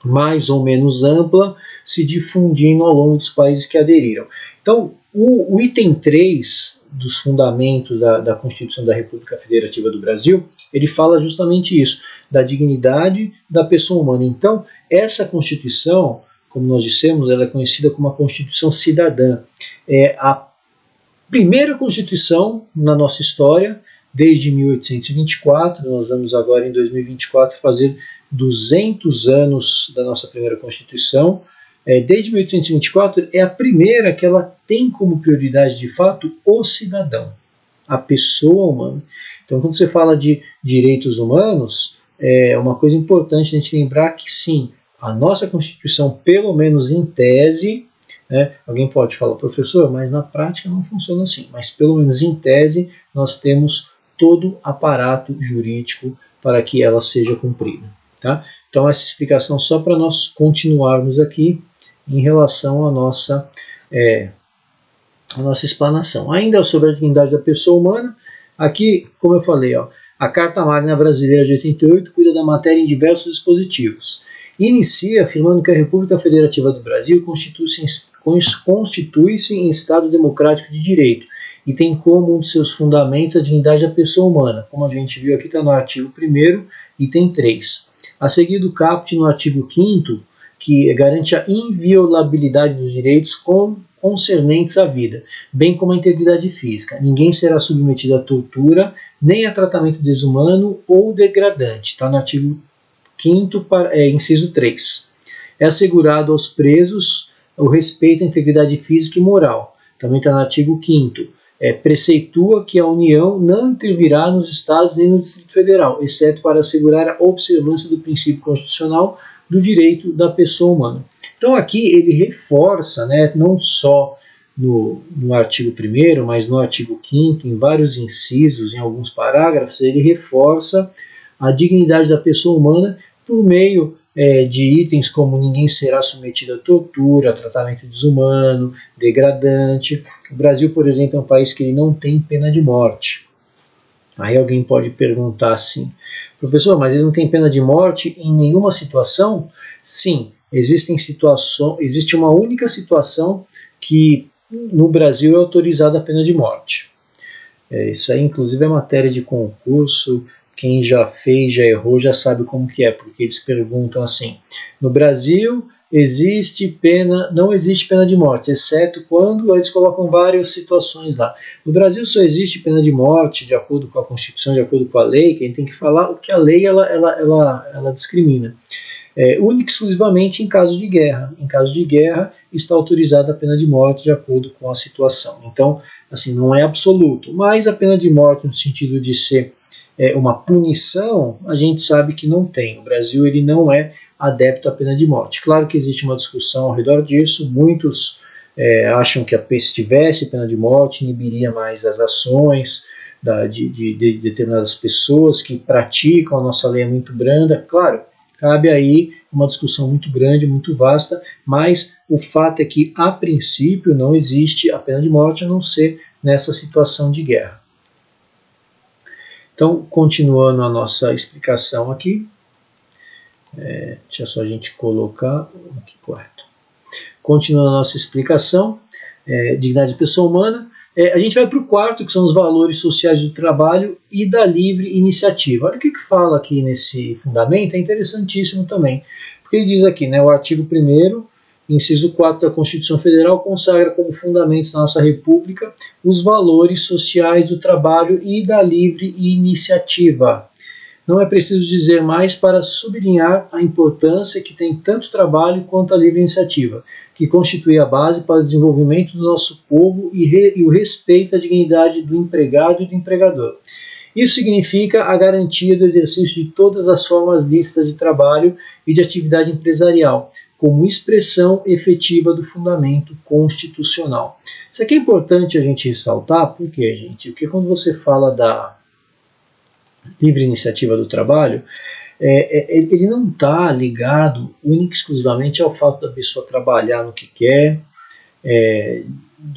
mais ou menos ampla, se difundindo ao longo dos países que aderiram. Então, o item 3 dos fundamentos da Constituição da República Federativa do Brasil, ele fala justamente isso, da dignidade da pessoa humana. Então, essa Constituição, como nós dissemos, ela é conhecida como a Constituição Cidadã. É a primeira Constituição na nossa história, desde 1824, nós vamos agora em 2024 fazer 200 anos da nossa primeira Constituição. Desde 1824 é a primeira que ela tem como prioridade de fato o cidadão, a pessoa humana. Então, quando você fala de direitos humanos, é uma coisa importante a gente lembrar que sim, a nossa Constituição, pelo menos em tese, alguém pode falar, professor, mas na prática não funciona assim. Mas pelo menos em tese nós temos todo o aparato jurídico para que ela seja cumprida. Tá? Então essa explicação só para nós continuarmos aqui em relação à nossa explanação. Ainda sobre a dignidade da pessoa humana, aqui, como eu falei, a Carta Magna Brasileira de 88 cuida da matéria em diversos dispositivos. Inicia afirmando que a República Federativa do Brasil constitui-se em Estado democrático de direito e tem como um de seus fundamentos a dignidade da pessoa humana, como a gente viu aqui, está no artigo 1º, item 3. A seguir do caput no artigo 5º, que garante a inviolabilidade dos direitos concernentes à vida, bem como a integridade física. Ninguém será submetido a tortura, nem a tratamento desumano ou degradante. Está no artigo 5º, inciso 3. É assegurado aos presos o respeito à integridade física e moral. Também está no artigo 5º. Preceitua que a União não intervirá nos Estados nem no Distrito Federal, exceto para assegurar a observância do princípio constitucional do direito da pessoa humana. Então aqui ele reforça, né, não só no artigo 1º, mas no artigo 5º, em vários incisos, em alguns parágrafos, ele reforça a dignidade da pessoa humana por meio de itens como ninguém será submetido a tortura, a tratamento desumano, degradante. O Brasil, por exemplo, é um país que ele não tem pena de morte. Aí alguém pode perguntar assim, professor, mas ele não tem pena de morte em nenhuma situação? Sim, existe uma única situação que no Brasil é autorizada a pena de morte. Isso aí, inclusive, é matéria de concurso. Quem já fez, já errou, já sabe como que é, porque eles perguntam assim, no Brasil não existe pena de morte, exceto quando eles colocam várias situações lá. No Brasil só existe pena de morte de acordo com a Constituição, de acordo com a lei, que a gente tem que falar o que a lei ela discrimina. Única e exclusivamente em caso de guerra. Em caso de guerra está autorizada a pena de morte de acordo com a situação. Então, assim, não é absoluto, mas a pena de morte no sentido de ser uma punição, a gente sabe que não tem. O Brasil ele não é adepto à pena de morte. Claro que existe uma discussão ao redor disso, muitos acham que se tivesse pena de morte, inibiria mais as ações de determinadas pessoas que praticam, a nossa lei é muito branda. Claro, cabe aí uma discussão muito grande, muito vasta, mas o fato é que, a princípio, não existe a pena de morte, a não ser nessa situação de guerra. Então, continuando a nossa explicação aqui, deixa só a gente colocar aqui correto. Continuando a nossa explicação, dignidade da pessoa humana, a gente vai para o 4º, que são os valores sociais do trabalho e da livre iniciativa. Olha o que fala aqui nesse fundamento, é interessantíssimo também, porque ele diz aqui, né, o artigo 1º, inciso 4 da Constituição Federal consagra como fundamentos da nossa República os valores sociais do trabalho e da livre iniciativa. Não é preciso dizer mais para sublinhar a importância que tem tanto o trabalho quanto a livre iniciativa, que constitui a base para o desenvolvimento do nosso povo e o respeito à dignidade do empregado e do empregador. Isso significa a garantia do exercício de todas as formas lícitas de trabalho e de atividade empresarial, como expressão efetiva do fundamento constitucional. Isso aqui é importante a gente ressaltar, por quê, gente? Porque quando você fala da livre iniciativa do trabalho, ele não está ligado única e exclusivamente ao fato da pessoa trabalhar no que quer,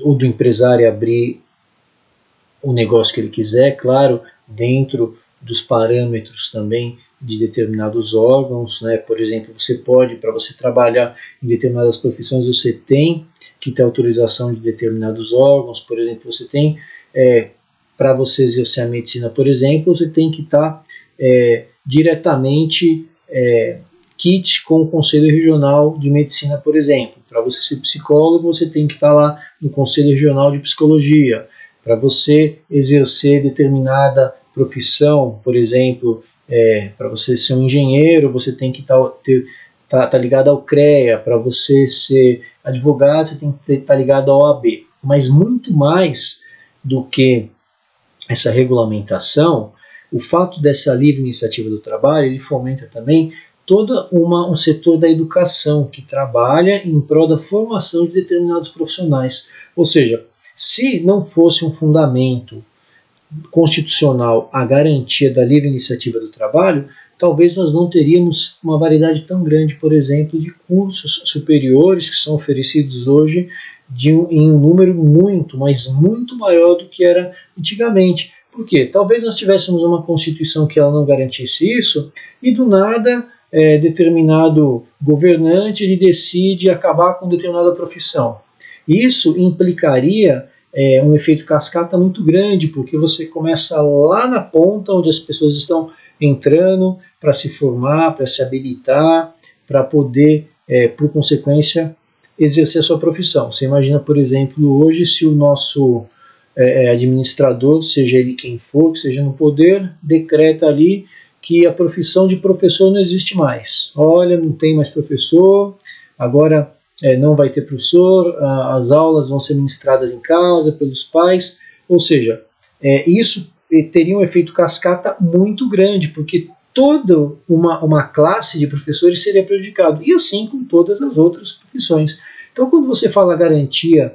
ou do empresário abrir o negócio que ele quiser, claro, dentro dos parâmetros também de determinados órgãos, né? Por exemplo, você pode, para você trabalhar em determinadas profissões, você tem que ter autorização de determinados órgãos. Por exemplo, você tem, para você exercer a medicina, por exemplo, você tem que estar diretamente kit com o Conselho Regional de Medicina, por exemplo. Para você ser psicólogo, você tem que estar lá no Conselho Regional de Psicologia. Para você exercer determinada profissão, por exemplo, para você ser um engenheiro, você tem que estar ligado ao CREA. Para você ser advogado, você tem que estar ligado ao OAB. Mas muito mais do que essa regulamentação, o fato dessa livre iniciativa do trabalho, ele fomenta também todo um setor da educação que trabalha em prol da formação de determinados profissionais. Ou seja, se não fosse um fundamento constitucional a garantia da livre iniciativa do trabalho, talvez nós não teríamos uma variedade tão grande, por exemplo, de cursos superiores que são oferecidos hoje em um número muito, mas muito maior do que era antigamente. Por quê? Talvez nós tivéssemos uma Constituição que ela não garantisse isso e do nada determinado governante ele decide acabar com determinada profissão. Isso implicaria um efeito cascata muito grande, porque você começa lá na ponta, onde as pessoas estão entrando para se formar, para se habilitar, para poder, por consequência, exercer a sua profissão. Você imagina, por exemplo, hoje se o nosso administrador, seja ele quem for, que seja no poder, decreta ali que a profissão de professor não existe mais. Olha, não tem mais professor, agora não vai ter professor, as aulas vão ser ministradas em casa pelos pais, ou seja, isso teria um efeito cascata muito grande, porque toda uma classe de professores seria prejudicado, e assim com todas as outras profissões. Então, quando você fala garantia,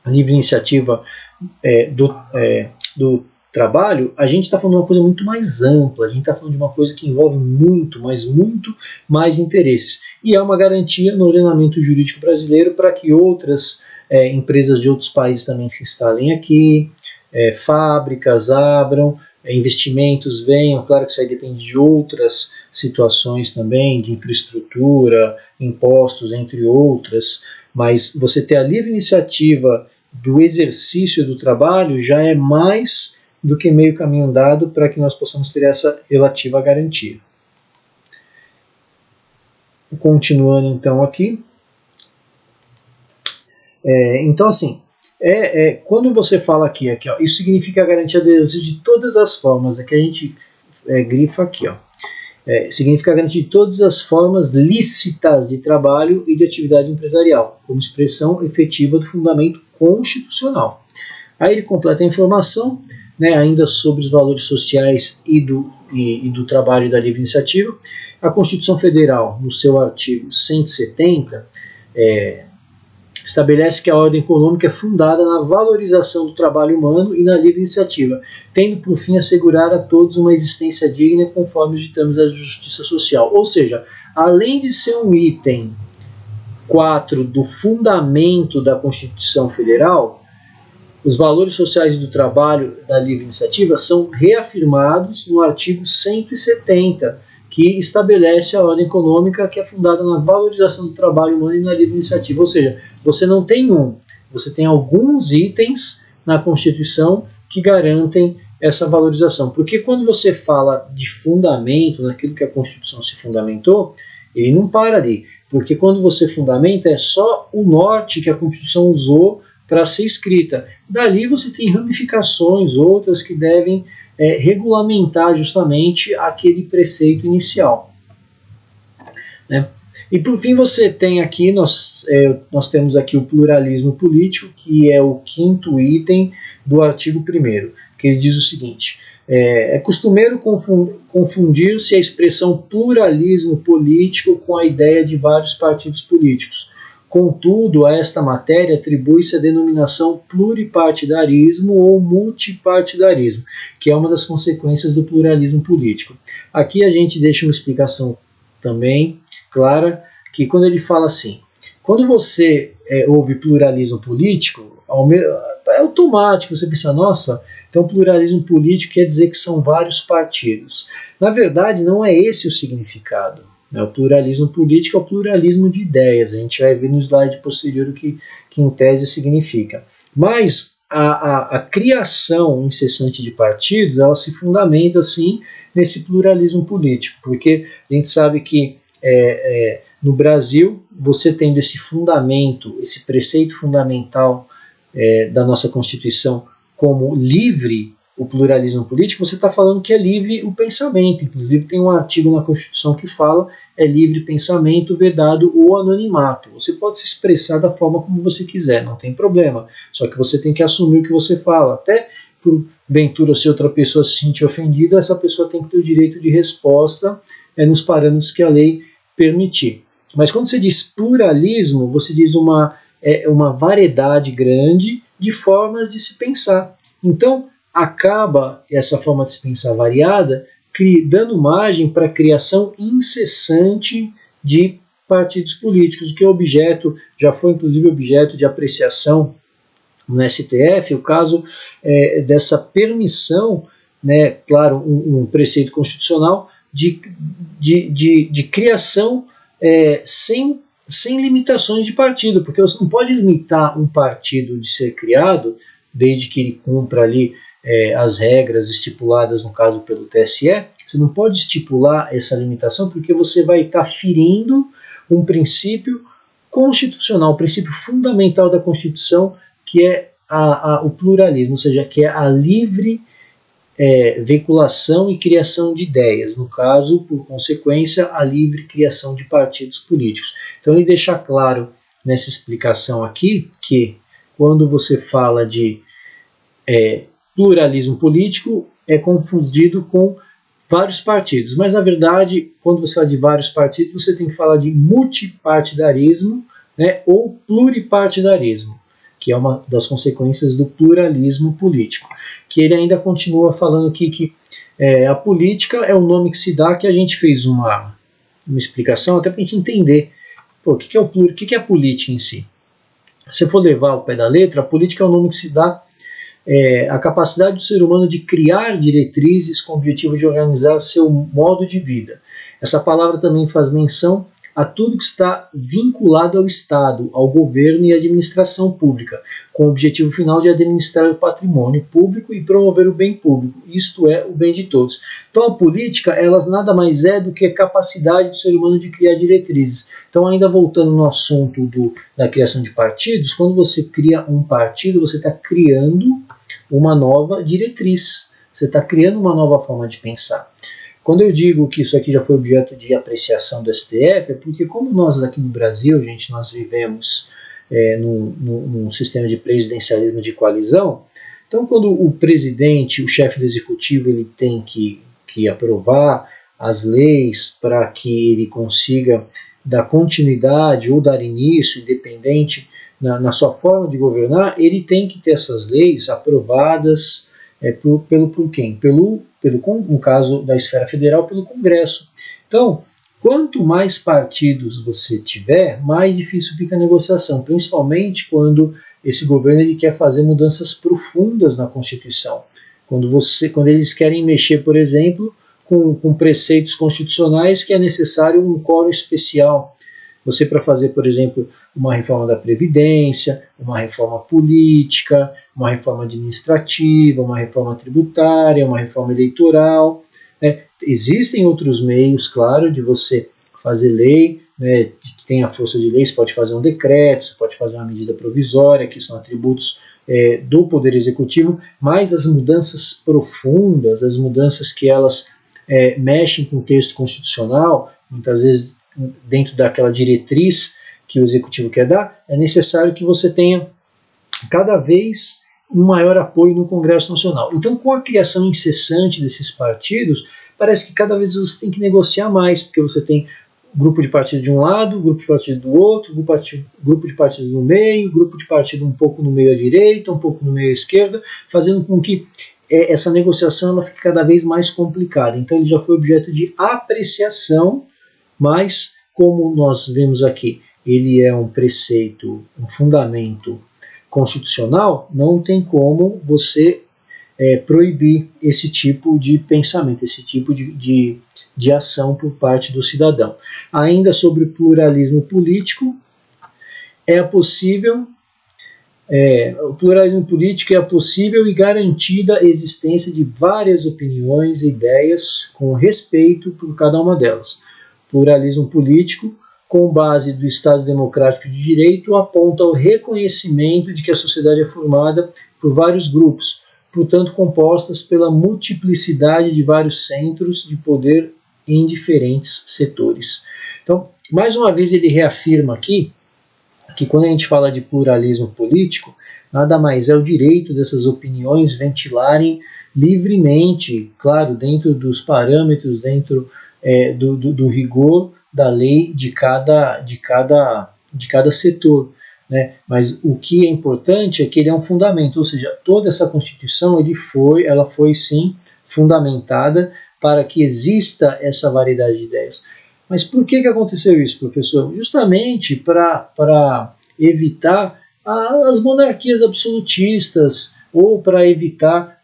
a livre iniciativa do trabalho, a gente está falando de uma coisa muito mais ampla, a gente está falando de uma coisa que envolve muito, mas muito mais interesses. E é uma garantia no ordenamento jurídico brasileiro para que outras empresas de outros países também se instalem aqui, fábricas abram, investimentos venham. Claro que isso aí depende de outras situações também, de infraestrutura, impostos, entre outras, mas você ter a livre iniciativa do exercício do trabalho já é mais do que meio caminho andado para que nós possamos ter essa relativa garantia. Continuando então aqui. Então assim, quando você fala aqui ó, isso significa a garantia do exercício de todas as formas, aqui a gente grifa aqui, ó. Significa a garantia de todas as formas lícitas de trabalho e de atividade empresarial, como expressão efetiva do fundamento constitucional. Aí ele completa a informação, ainda sobre os valores sociais e do trabalho e da livre iniciativa. A Constituição Federal, no seu artigo 170, estabelece que a ordem econômica é fundada na valorização do trabalho humano e na livre iniciativa, tendo por fim assegurar a todos uma existência digna conforme os ditames da justiça social. Ou seja, além de ser um item 4 do fundamento da Constituição Federal, os valores sociais do trabalho da livre iniciativa são reafirmados no artigo 170, que estabelece a ordem econômica que é fundada na valorização do trabalho humano e na livre iniciativa. Ou seja, você não tem você tem alguns itens na Constituição que garantem essa valorização. Porque quando você fala de fundamento, naquilo que a Constituição se fundamentou, ele não para ali. Porque quando você fundamenta, é só o norte que a Constituição usou para ser escrita. Dali você tem ramificações, outras que devem regulamentar justamente aquele preceito inicial. E por fim você tem aqui, nós temos aqui o pluralismo político, que é o 5º item do artigo 1º, que ele diz o seguinte: é costumeiro confundir-se a expressão pluralismo político com a ideia de vários partidos políticos. Contudo, a esta matéria atribui-se a denominação pluripartidarismo ou multipartidarismo, que é uma das consequências do pluralismo político. Aqui a gente deixa uma explicação também clara, que quando ele fala assim, quando você ouve pluralismo político, é automático, você pensa, nossa, então pluralismo político quer dizer que são vários partidos. Na verdade, não é esse o significado. O pluralismo político é o pluralismo de ideias. A gente vai ver no slide posterior o que em tese significa. Mas a criação incessante de partidos, ela se fundamenta, sim, nesse pluralismo político. Porque a gente sabe que no Brasil, você tendo esse fundamento, esse preceito fundamental da nossa Constituição como livre, o pluralismo político, você está falando que é livre o pensamento. Inclusive tem um artigo na Constituição que fala é livre pensamento, vedado o anonimato. Você pode se expressar da forma como você quiser, não tem problema. Só que você tem que assumir o que você fala. Até porventura, se outra pessoa se sentir ofendida, essa pessoa tem que ter o direito de resposta nos parâmetros que a lei permitir. Mas quando você diz pluralismo, você diz uma variedade grande de formas de se pensar. Então, acaba essa forma de se pensar variada, dando margem para a criação incessante de partidos políticos, que já foi inclusive objeto de apreciação no STF, o caso dessa permissão, claro, um preceito constitucional, de criação sem limitações de partido, porque você não pode limitar um partido de ser criado, desde que ele cumpra ali as regras estipuladas, no caso pelo TSE. Você não pode estipular essa limitação porque você vai estar ferindo um princípio constitucional, o princípio fundamental da Constituição, que é o pluralismo, ou seja, que é a livre veiculação e criação de ideias, no caso, por consequência, a livre criação de partidos políticos. Então ele deixa claro nessa explicação aqui que quando você fala de pluralismo político é confundido com vários partidos, mas na verdade, quando você fala de vários partidos, você tem que falar de multipartidarismo, né, ou pluripartidarismo, que é uma das consequências do pluralismo político. Que ele ainda continua falando aqui que a política é o nome que se dá, que a gente fez uma explicação até para a gente entender o que é a política em si. Se for levar ao pé da letra, a política é o nome que se dá a capacidade do ser humano de criar diretrizes com o objetivo de organizar seu modo de vida. Essa palavra também faz menção a tudo que está vinculado ao Estado, ao governo e à administração pública, com o objetivo final de administrar o patrimônio público e promover o bem público, isto é, o bem de todos. Então a política, ela nada mais é do que a capacidade do ser humano de criar diretrizes. Então, ainda voltando no assunto da criação de partidos, quando você cria um partido, você está criando uma nova diretriz, você está criando uma nova forma de pensar. Quando eu digo que isso aqui já foi objeto de apreciação do STF, é porque como nós aqui no Brasil, gente, nós vivemos num sistema de presidencialismo de coalizão, então quando o presidente, o chefe do executivo, ele tem que aprovar as leis para que ele consiga dar continuidade ou dar início, independente na sua forma de governar, ele tem que ter essas leis aprovadas por quem? No caso da esfera federal, pelo Congresso. Então, quanto mais partidos você tiver, mais difícil fica a negociação, principalmente quando esse governo ele quer fazer mudanças profundas na Constituição. Quando eles querem mexer, por exemplo, com preceitos constitucionais que é necessário um quórum especial. Você, para fazer, por exemplo, uma reforma da Previdência, uma reforma política, uma reforma administrativa, uma reforma tributária, uma reforma eleitoral. Existem outros meios, claro, de você fazer lei, que tem a força de lei. Você pode fazer um decreto, você pode fazer uma medida provisória, que são atributos do Poder Executivo, mas as mudanças profundas, as mudanças que elas mexem com o texto constitucional, muitas vezes dentro daquela diretriz que o Executivo quer dar, é necessário que você tenha cada vez um maior apoio no Congresso Nacional. Então, com a criação incessante desses partidos, parece que cada vez você tem que negociar mais, porque você tem grupo de partido de um lado, grupo de partido do outro, grupo de partido no meio, grupo de partido um pouco no meio à direita, um pouco no meio à esquerda, fazendo com que essa negociação ela fique cada vez mais complicada. Então, ele já foi objeto de apreciação, mas, como nós vemos aqui, ele é um preceito, um fundamento constitucional, não tem como você proibir esse tipo de pensamento, esse tipo de ação por parte do cidadão. Ainda sobre o pluralismo político, o pluralismo político é a possível e garantida existência de várias opiniões e ideias com respeito por cada uma delas. Pluralismo político, com base do Estado Democrático de Direito, aponta ao reconhecimento de que a sociedade é formada por vários grupos, portanto compostas pela multiplicidade de vários centros de poder em diferentes setores. Então, mais uma vez ele reafirma aqui que quando a gente fala de pluralismo político, nada mais é o direito dessas opiniões ventilarem livremente, claro, dentro dos parâmetros, dentro do rigor da lei de cada setor, né? Mas o que é importante é que ele é um fundamento, ou seja, toda essa Constituição ela foi sim fundamentada para que exista essa variedade de ideias. Mas por que aconteceu isso, professor? Justamente para evitar as monarquias absolutistas, ou para evitar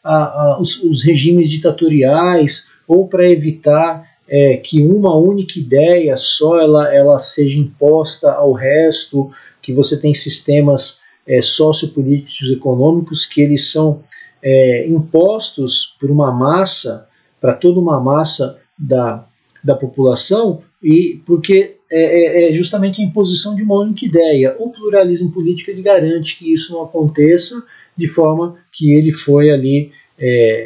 os regimes ditatoriais, ou para evitar que uma única ideia só ela seja imposta ao resto, que você tem sistemas sociopolíticos econômicos que eles são impostos por uma massa, para toda uma massa da população, e porque é justamente a imposição de uma única ideia. O pluralismo político ele garante que isso não aconteça de forma que ele foi ali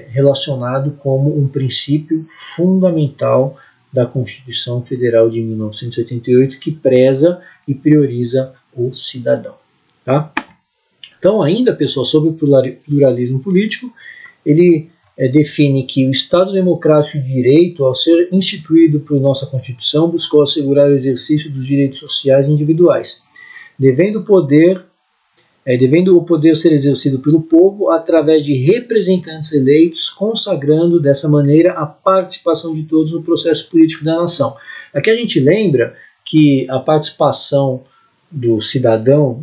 relacionado como um princípio fundamental da Constituição Federal de 1988, que preza e prioriza o cidadão. Tá? Então, ainda, pessoal, sobre o pluralismo político, ele define que o Estado Democrático de Direito, ao ser instituído por nossa Constituição, buscou assegurar o exercício dos direitos sociais individuais, devendo o poder ser exercido pelo povo através de representantes eleitos, consagrando dessa maneira a participação de todos no processo político da nação. Aqui a gente lembra que a participação do cidadão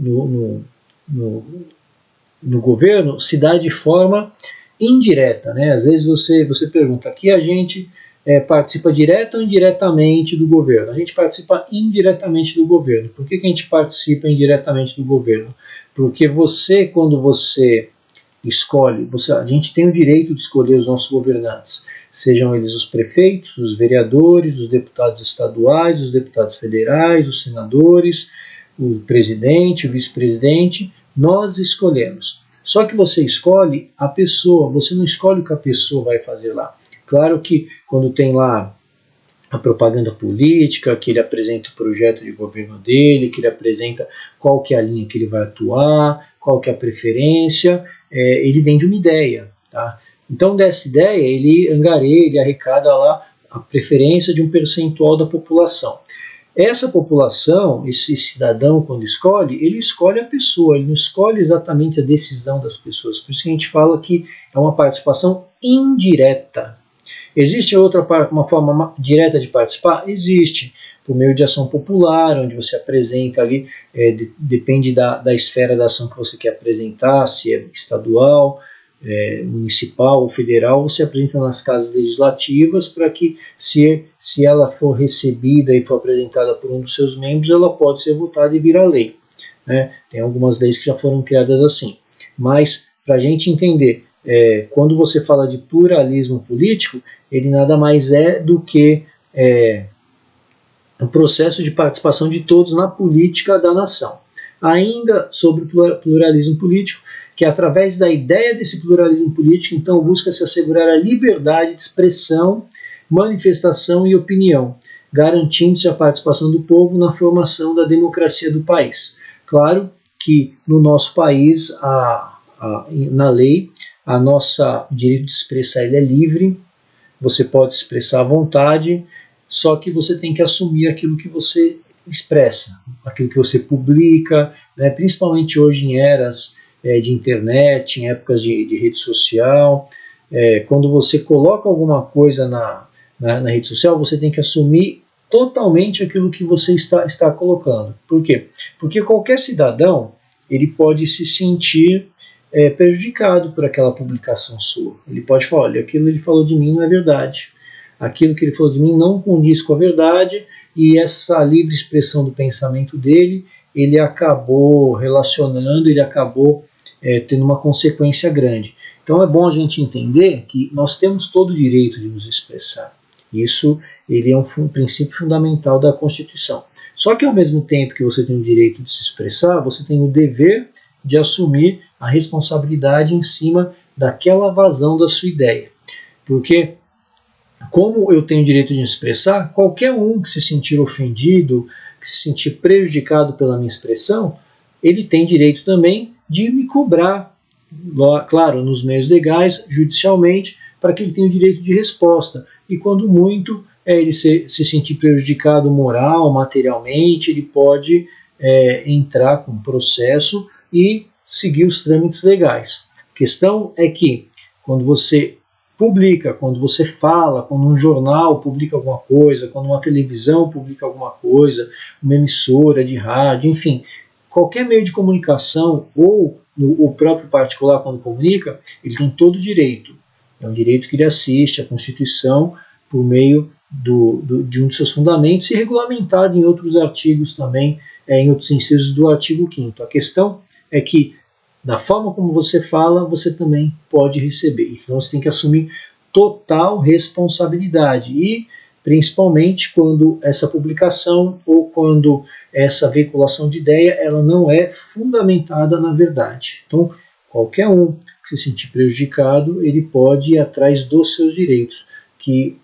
no governo se dá de forma indireta, né? Às vezes você pergunta, aqui a gente participa direta ou indiretamente do governo? A gente participa indiretamente do governo. Por que a gente participa indiretamente do governo? Porque quando você escolhe, a gente tem o direito de escolher os nossos governantes, sejam eles os prefeitos, os vereadores, os deputados estaduais, os deputados federais, os senadores, o presidente, o vice-presidente, nós escolhemos. Só que você escolhe a pessoa, você não escolhe o que a pessoa vai fazer lá. Claro que quando tem lá a propaganda política, que ele apresenta o projeto de governo dele, que ele apresenta qual que é a linha que ele vai atuar, qual que é a preferência, ele vende uma ideia. Tá? Então dessa ideia ele angareia, ele arrecada lá a preferência de um percentual da população. Essa população, esse cidadão, quando escolhe, ele escolhe a pessoa, ele não escolhe exatamente a decisão das pessoas. Por isso que a gente fala que é uma participação indireta. Existe uma forma direta de participar? Existe, por meio de ação popular, onde você apresenta ali, depende da esfera da ação que você quer apresentar, se é estadual, municipal ou federal, você apresenta nas casas legislativas para que, se ela for recebida e for apresentada por um dos seus membros, ela pode ser votada e virar lei. Né? Tem algumas leis que já foram criadas assim. Mas, para a gente entender, quando você fala de pluralismo político, ele nada mais é do que o processo de participação de todos na política da nação. Ainda sobre o pluralismo político, que através da ideia desse pluralismo político, então, busca-se assegurar a liberdade de expressão, manifestação e opinião, garantindo-se a participação do povo na formação da democracia do país. Claro que no nosso país, na lei, o direito de expressar ele é livre, você pode expressar à vontade, só que você tem que assumir aquilo que você expressa, aquilo que você publica, né, principalmente hoje em eras de internet, em épocas de rede social. Quando você coloca alguma coisa na rede social, você tem que assumir totalmente aquilo que você está colocando. Por quê? Porque qualquer cidadão ele pode se sentir prejudicado por aquela publicação sua. Ele pode falar, olha, aquilo que ele falou de mim não é verdade. Aquilo que ele falou de mim não condiz com a verdade, e essa livre expressão do pensamento dele, ele acabou relacionando, ele acabou tendo uma consequência grande. Então é bom a gente entender que nós temos todo o direito de nos expressar. Isso ele é um princípio fundamental da Constituição. Só que ao mesmo tempo que você tem o direito de se expressar, você tem o dever de assumir a responsabilidade em cima daquela vazão da sua ideia. Porque, como eu tenho o direito de me expressar, qualquer um que se sentir ofendido, que se sentir prejudicado pela minha expressão, ele tem direito também de me cobrar, claro, nos meios legais, judicialmente, para que ele tenha o direito de resposta. E quando muito ele se sentir prejudicado moral, materialmente, ele pode entrar com processo e seguir os trâmites legais. A questão é que quando você publica, quando você fala, quando um jornal publica alguma coisa, quando uma televisão publica alguma coisa, uma emissora de rádio, enfim, qualquer meio de comunicação ou o próprio particular quando comunica, ele tem todo o direito. É um direito que ele assiste à Constituição por meio de um de seus fundamentos e regulamentado em outros artigos também, em outros incisos do artigo 5º. A questão é que, da forma como você fala, você também pode receber. Então você tem que assumir total responsabilidade. E principalmente quando essa publicação ou quando essa veiculação de ideia ela não é fundamentada na verdade. Então, qualquer um que se sentir prejudicado, ele pode ir atrás dos seus direitos, que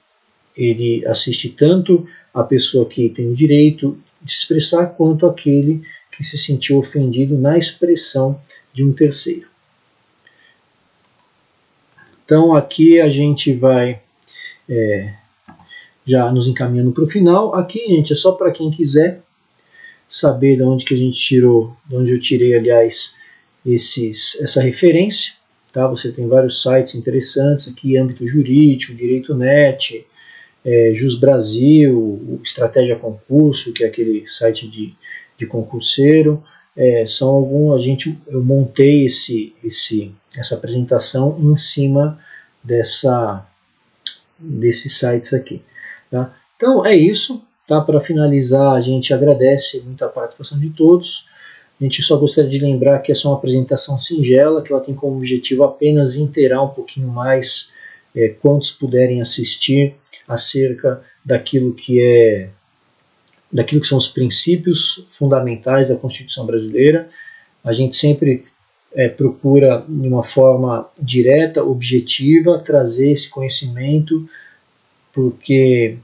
ele assiste tanto a pessoa que tem o direito de se expressar, quanto aquele que se sentiu ofendido na expressão de um terceiro. Então aqui a gente vai já nos encaminhando para o final. Aqui, gente, é só para quem quiser saber de onde que a gente tirou, de onde eu tirei, aliás, essa referência. Tá? Você tem vários sites interessantes aqui, âmbito jurídico, Direito Net, Jus Brasil, Estratégia Concurso, que é aquele site de concurseiro. São alguns, eu montei essa apresentação em cima desses sites aqui. Tá? Então é isso. Tá? Para finalizar, a gente agradece muito a participação de todos. A gente só gostaria de lembrar que é só uma apresentação singela, que ela tem como objetivo apenas inteirar um pouquinho mais quantos puderem assistir acerca daquilo que são os princípios fundamentais da Constituição brasileira. A gente sempre procura, de uma forma direta, objetiva, trazer esse conhecimento, porque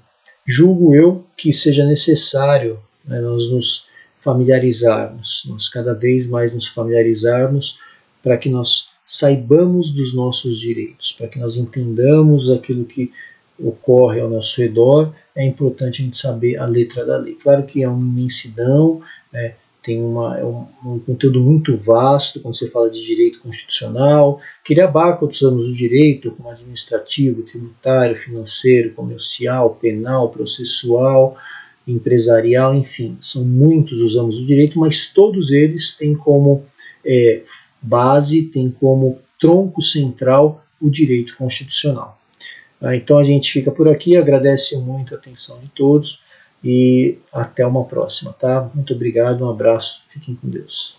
julgo eu que seja necessário, né, nós nos familiarizarmos, nós cada vez mais nos familiarizarmos para que nós saibamos dos nossos direitos, para que nós entendamos aquilo que ocorre ao nosso redor. É importante a gente saber a letra da lei. Claro que é uma imensidão, né, tem um conteúdo muito vasto quando você fala de direito constitucional, que ele abarca outros ramos do direito, como administrativo, tributário, financeiro, comercial, penal, processual, empresarial, enfim, são muitos os ramos do direito, mas todos eles têm como base, têm como tronco central o direito constitucional. Então a gente fica por aqui, agradece muito a atenção de todos e até uma próxima, tá? Muito obrigado, um abraço, fiquem com Deus.